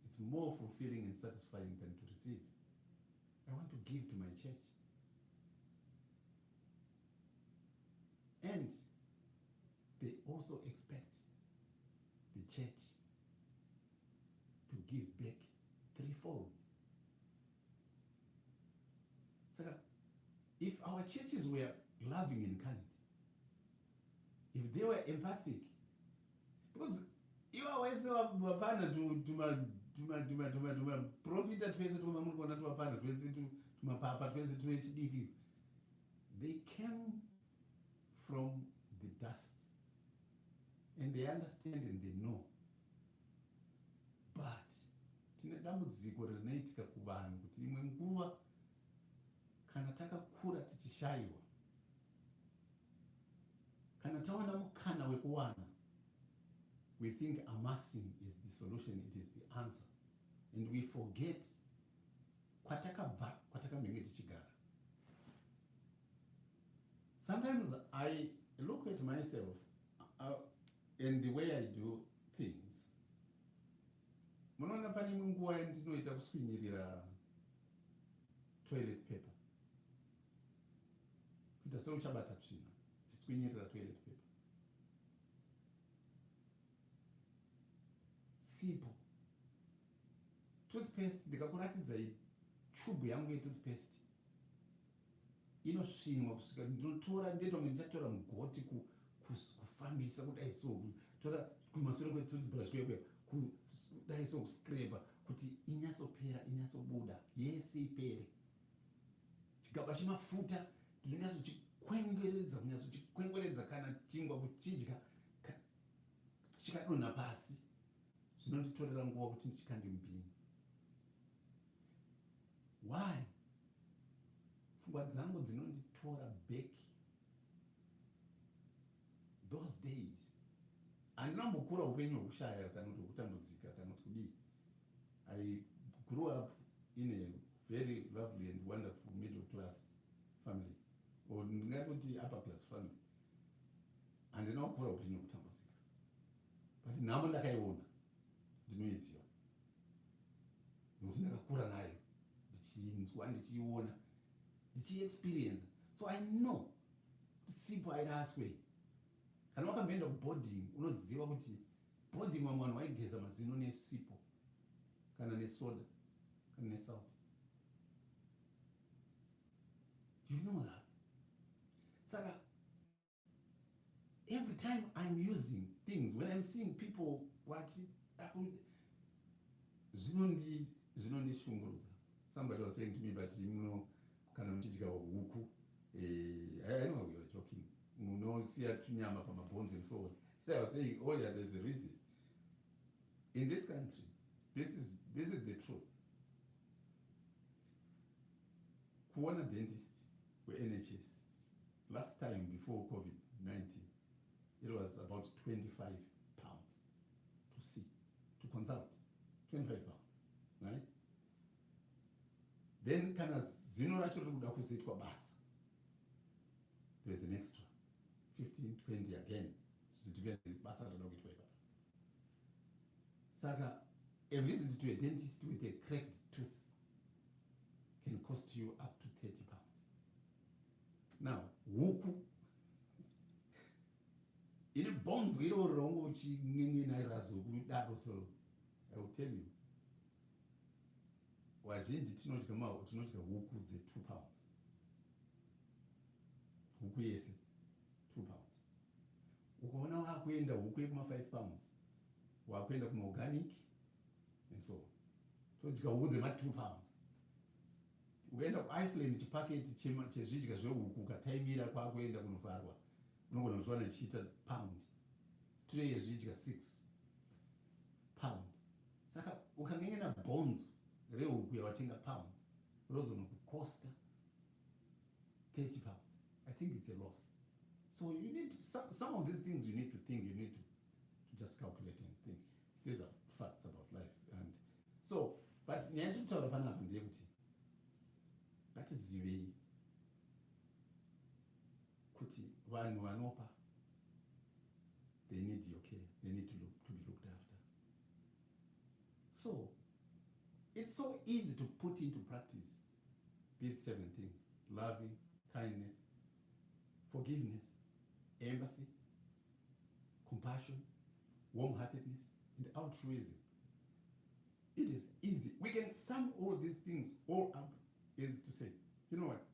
It's more fulfilling and satisfying than to receive. I want to give to my church. And they also expect the church to give back threefold. So if our churches were loving and kind, if they were empathic, because iwa wese wapana profita twese twamamukona twapana twese tumapapa twese twechidiki, they came from the dust and they understand and they know. But dambudziko rinoitika kuvanhu kuti imwe nguva kana takakura tichishayiwa, kana tawana mukana wekuwana, we think amassing is the solution, it is the answer, and we forget kwatakabva, kwatakamenge tichigara. Sometimes I look at myself and the way I do things. Munoona pane imwe nguva yandinoita kuswinyirira toilet paper, kuita seuchabata tsvina, tichiswinyirira toilet paper. Sipo toothpaste, ndikakuratidzai tube yangu yetoothpaste inosvinwa kusvika ndinotora ndetonge ndichatora mugoti kufambisa kudai so, tora kumashure kwetoothbrush kwekwe kudai so, kuscraper kuti inyatsopera, inyatsobuda yese ipere. Chigaba chemafuta ndingatsochikwengeredza, kunyatsochikwengeredza kana chingwa kuchidya chikadonha pasi, zvinonditorera nguva kuti ndichikange mupini. Why? Pfungwa dzangu dzinonditora back those days. Handinambokura upenyu hwekushaya kana kuti hwekutambudzika kana kuti kudii. I grew up in a very lovely and wonderful middle class family, or ndingatoti upper class family. Handina kukura upenyu hwekutambudzika, but nhamo ndakaiona, ndinoiziva nokuti ndakakura nayo, ndichinzwa, ndichiona, ndichiexperience. So I know sipo airaswe. Kana wakamboenda kuboarding unoziva kuti boarding vamwe vanhu vaigeza mazino nesipo kana nesoda kana nesalt. You know that. Saka every time I'm using things, when I'm seeing people zvinondishungurudza. Somebody was saying to me, but kana muchidya huku, I know we were joking, munosiya tunyama pamabhonzi and so on. I was saying, oh yeah, there's a reason. In this country, this is the truth. Kuona dentist with NHS last time before COVID-19, it was about 25 pounds to see, to consult. 25 pounds, right? Then kana zino racho rikuda kuzoitwa basa, there's an extra 15, 20 again. Zvichidependa basa rinoda kuitwa ipapo. Saka a visit to a dentist with a cracked tooth can cost you up to 30 pounds. Now, huku ine bones iroro rongo uchin'en'enaira zokudaro, so I will tell you, wazhinji tinodya huku dze2 pounds. Huku yese 2 pounds. Ukaona wakuenda huku yekuma5 pounds, wakuenda kuma-organic and so on. Todya huku dzema2 pounds. Ukaenda kuIceland, chipaketi chezvidya zvehuku ukataimira kwakuenda kunovharwa, unogona kuzviwana chichiita pound. Tray yezvidya 6 pound. Saka ukang'en'ena bones rehuku yawatenga pound, rozonokucosta 30 pounds. I think it's a loss. So you need to, some of these things you need to think, you need to just calculate and think. These are facts about life. And so, but nyandikutaura panapa ndeyekuti ngatizivei kuti vanhu vanopa, they need your care, they need to be looked after. So it's so easy to put into practice these 7 things: loving, kindness, forgiveness, empathy, compassion, warm-heartedness, and altruism. It is easy. We can sum all these things all up, is to say, you know what?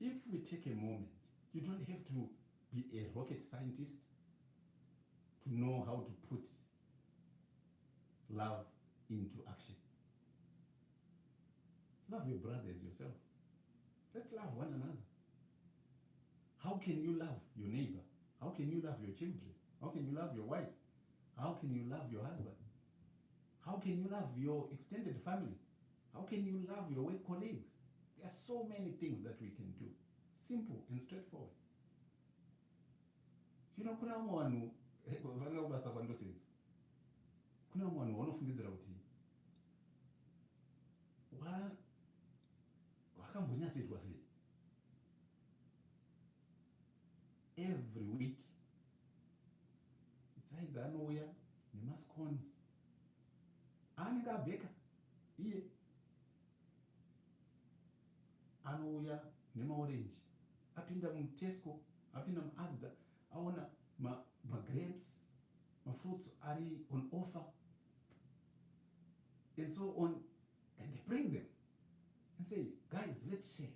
If we take a moment, you don't have to be a rocket scientist to know how to put love into action. Love your brother as yourself. Let's love one another. How can you love your neighbor? How can you love your children? How can you love your wife? How can you love your husband? How can you love your extended family? How can you love your work colleagues? There are so many things that we can do. Simple and straightforward. Kuna vamwe vanhu vanoda kubasa kwandosenza. Kuna vamwe vanhu vanofungidzira kuti wakambonyatsoitwa sei. Every week it's either anouya nemascones aanenge abheka iye, anouya nemaorenji, apinda muTesco, apinda muAsda, aona magrapes, mafruits ari on offer and so on, and they bring them and say, guys, let's share.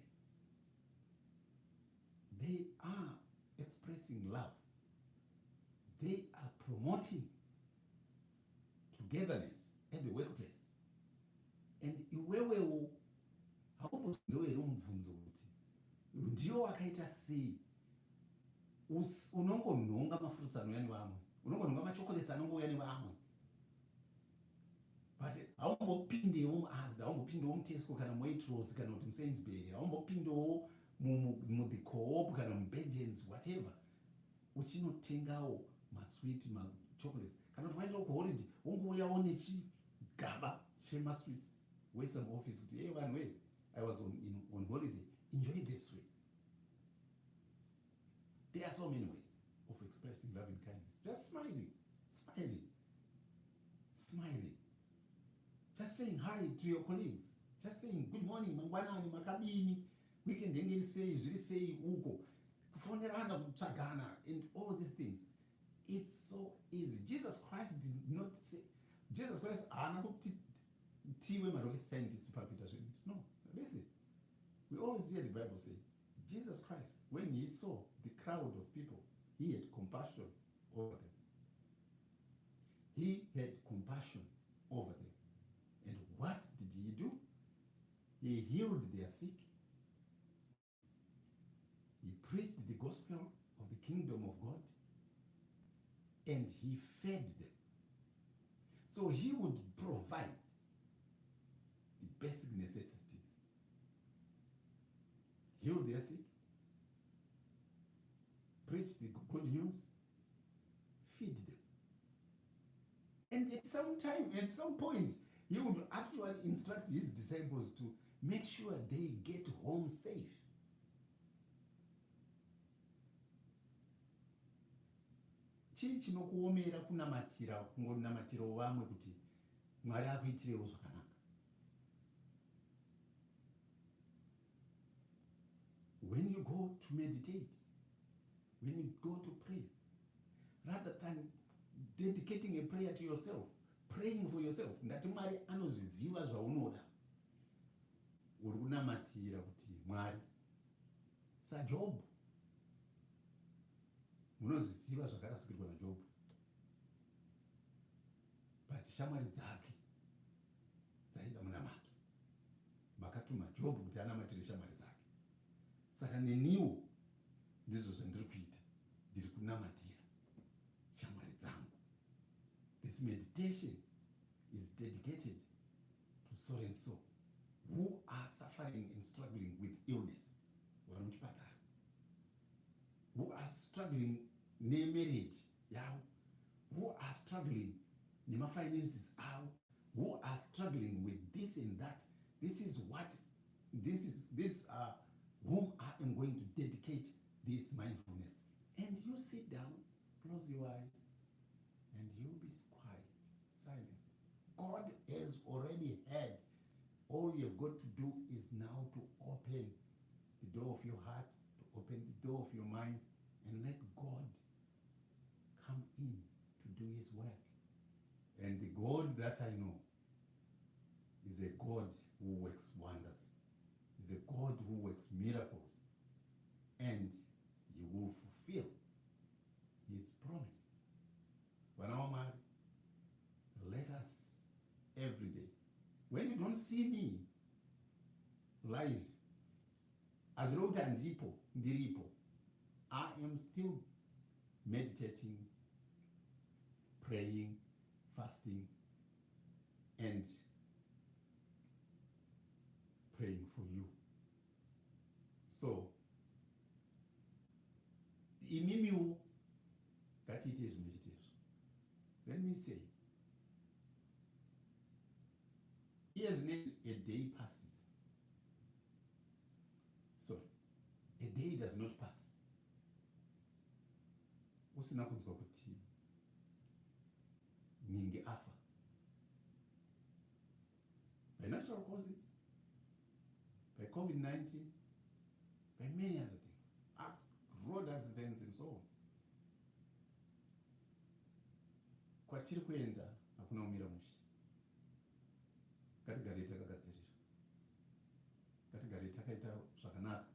They are expressing love. They are promoting togetherness at the workplace. And iwewewo haumboziwere mubvunzo kuti ndiwo akaita sei. Unongonhonga mafruits anouya nevamwe, unongonhonga machocolates anongouya nevamwe, but haumbopindewo muAsda, haumbopindewo muTesco kana muWaitrose kana kuti muSainsbury, haumbopindewo muThe Co-op kana muBurgers, whatever, uchinotengawo masweet, machocolates. Kana kuti waendawo kuholiday wongouyawo nechigaba chemasweets woisa muoffice kuti hey vanhu hey, I was on holiday, enjoy this sweet. There are so many ways of expressing love and kindness. Just smiling, smiling, smiling. Just saying hi to your colleagues. Just saying good morning, mangwanani, makadini, weekend engeli sei, zviri sei uko, kufonerana, kutsvagana, and all these things. It's so easy. Jesus Christ did not say, Jesus Christ haana kuti tiwe ma-rocket scientists pakuita zvinhu. No, listen. We always hear the Bible say, Jesus Christ, when he saw the crowd of people, he had compassion over them. He had compassion over them. And what did he do? He healed their sick. He preached the gospel of the kingdom of God. And he fed them. So he would provide the basic necessities. Heal their sick, preach the good news, feed them. And at some point, he would actually instruct his disciples to make sure they get home safe. Chii chinokuomera kunamatira, kungonamatira vamwe kuti Mwari akuitirewo zvakanaka. When you go to meditate, when you go to pray, rather than dedicating a prayer to yourself, praying for yourself, ndati Mwari anozviziva zvaunoda, uri kunamatira kuti Mwari. SaJob, munozviziva zvakarasikirwa naJob, but shamwari dzake dzaida munamato, makatuma Job kuti anamatire shamwari dzake. Saka neniwo ndizvo zvandiri kuita, ndiri kunamatira shamwari dzangu. This meditation is dedicated to so and so who are suffering and struggling with illness, vari muchipatara, who are struggling nemarriage yavo, who are struggling nemafinances avo, who are struggling with this and that. These are whom I am going to dedicate this mindfulness. And you sit down, close your eyes, and you be quiet, silent. God has already heard. All you've got to do is now to open the door of your heart, to open the door of your mind, and let God come in to do his work. And the God that I know is a God who works wonders, is a God who works miracles, and he will fulfill his promise. Wanawamari, let us every day, when you don't see me live, as long as ndiripo, I am still meditating, praying, fasting, and praying for you. So imimiwo ngatiite zvimwe chete izvo. Let me say, iyezvinezvi a day passes. Sorry, a day does not pass usina kunzwa kuti ninge afa by natural causes, by COVID-19, by many other things, road accidents and so on. Kwatiri kuenda hakuna umira mushe. Ngatigare takagadzirira, ngatigare takaita zvakanaka,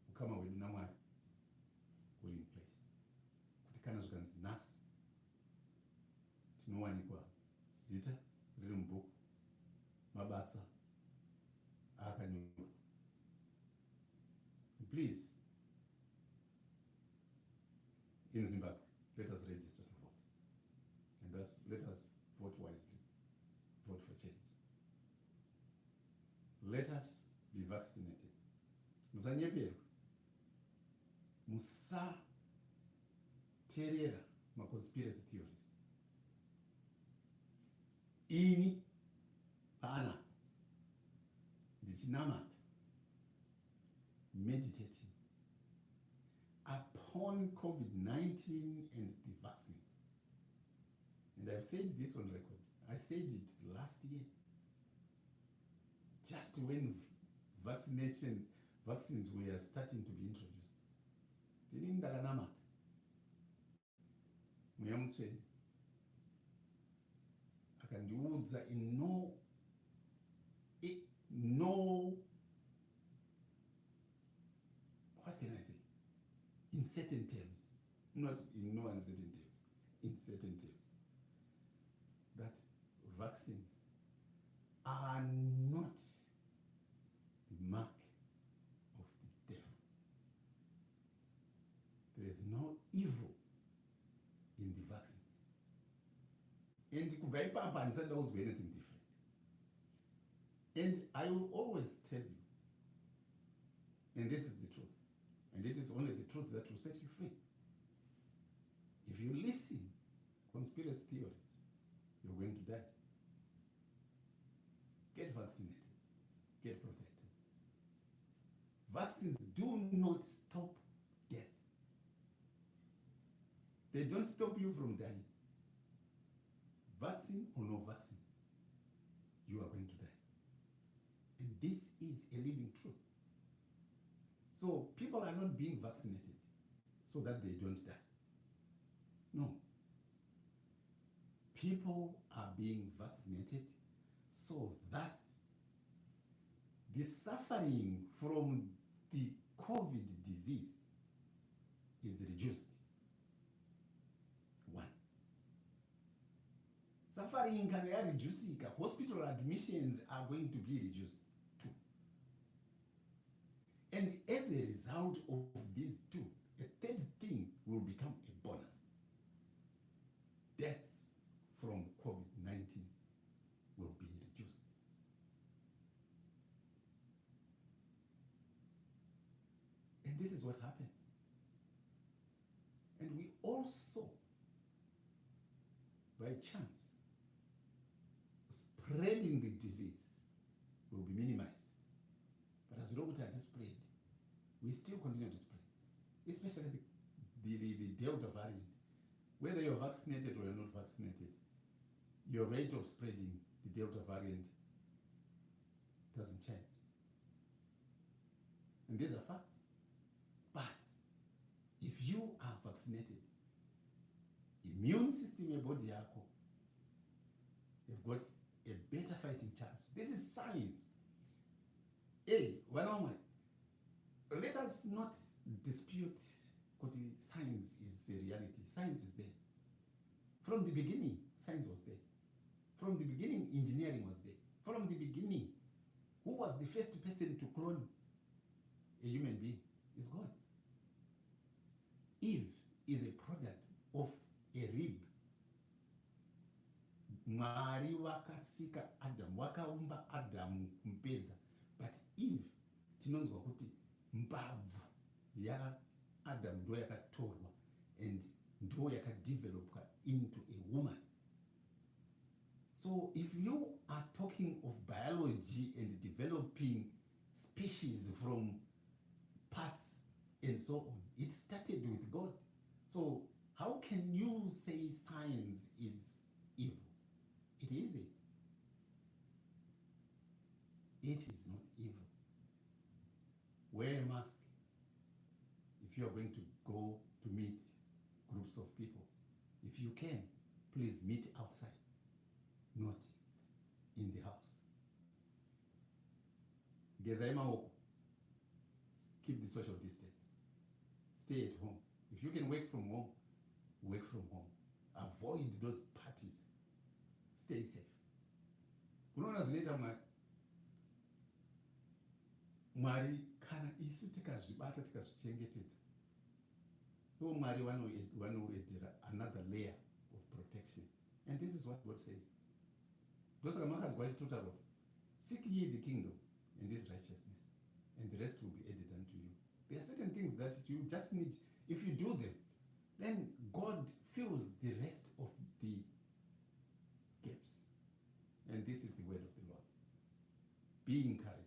ukama hwedu naMwari huri in place, kuti kana zvikanzi nhasi tinowanikwa zita riri mubhuku, mabasa akanyorwa. Please, in Zimbabwe, let us register to vote, and let us vote wisely, vote for change. Let us be vaccinated. Musanyeperwa, musateerera maconspiracy theories. Ini pana ndichinamata, meditating upon COVID-19 and the vaccines. And I've said this on record. I said it last year, just when vaccines were starting to be introduced. Ndini ndakanamata mweya mutsvene akandiudza in no, what can I say, in certain terms, not in no uncertain terms, in certain terms, that vaccines are not the mark of the devil. There is no evil in the vaccines. And kubva ipapo handisati uzwa anything different. And I will always tell you, and this is the truth, and it is only the truth that will set you free. If you listen conspiracy theories, you're going to die. Get vaccinated, get protected. Vaccines do not stop death. They don't stop you from dying. Vaccine or no vaccine, you are going to die. And this is a living truth. So people are not being vaccinated so that they don't die. No. People are being vaccinated so that the suffering from the COVID disease is reduced. One. Suffering can be reduced. Hospital admissions are going to be reduced. Two. And as a result of these two, a third thing will become a bonus. Deaths from COVID-19 will be reduced. And this is what happens. And we also, by chance, spreading the disease will be minimized. But as long as it is spread, we still continue to spread, especially the Delta variant. Whether you're vaccinated or you're not vaccinated, your rate of spreading the Delta variant doesn't change. And these are facts. But if you are vaccinated, immune system your body yako, you've got a better fighting chance. This is science. Hey, let us not dispute what science is a reality. Science is there. From the beginning, science was there. From the beginning, engineering was there. From the beginning, who was the first person to clone a human being? Is God. Eve is a product of a rib. Mwari vakasika Adam, vakaumba Adam kumupedza, but Eve tinonzwa kuti mbabvu yaAdam ndo yakatorwa and ndo yakadevelopwa into a woman. So if you are talking of biology and developing species from parts and so on, it started with God. So how can you say science is evil? It isn't. It is not evil. Wear a mask if you are going to go to meet groups of people. If you can, please meet outside, not in the house. Gezai maoko. Keep the social distance. Stay at home. If you can work from home, work from home. Avoid those parties. Stay safe. Kunoona zvinoita Mwari kana isu tikazvibata tikazvichengetedza, ivo Mwari vanowedzera another layer of protection. And this is what God says. Ndosaka makanzwa achitotaura kuti seek ye the kingdom and his righteousness, and the rest will be added unto you. There are certain things that you just need. If you do them, then God fills the rest of the gaps. And this is the word of the Lord. Be encouraged.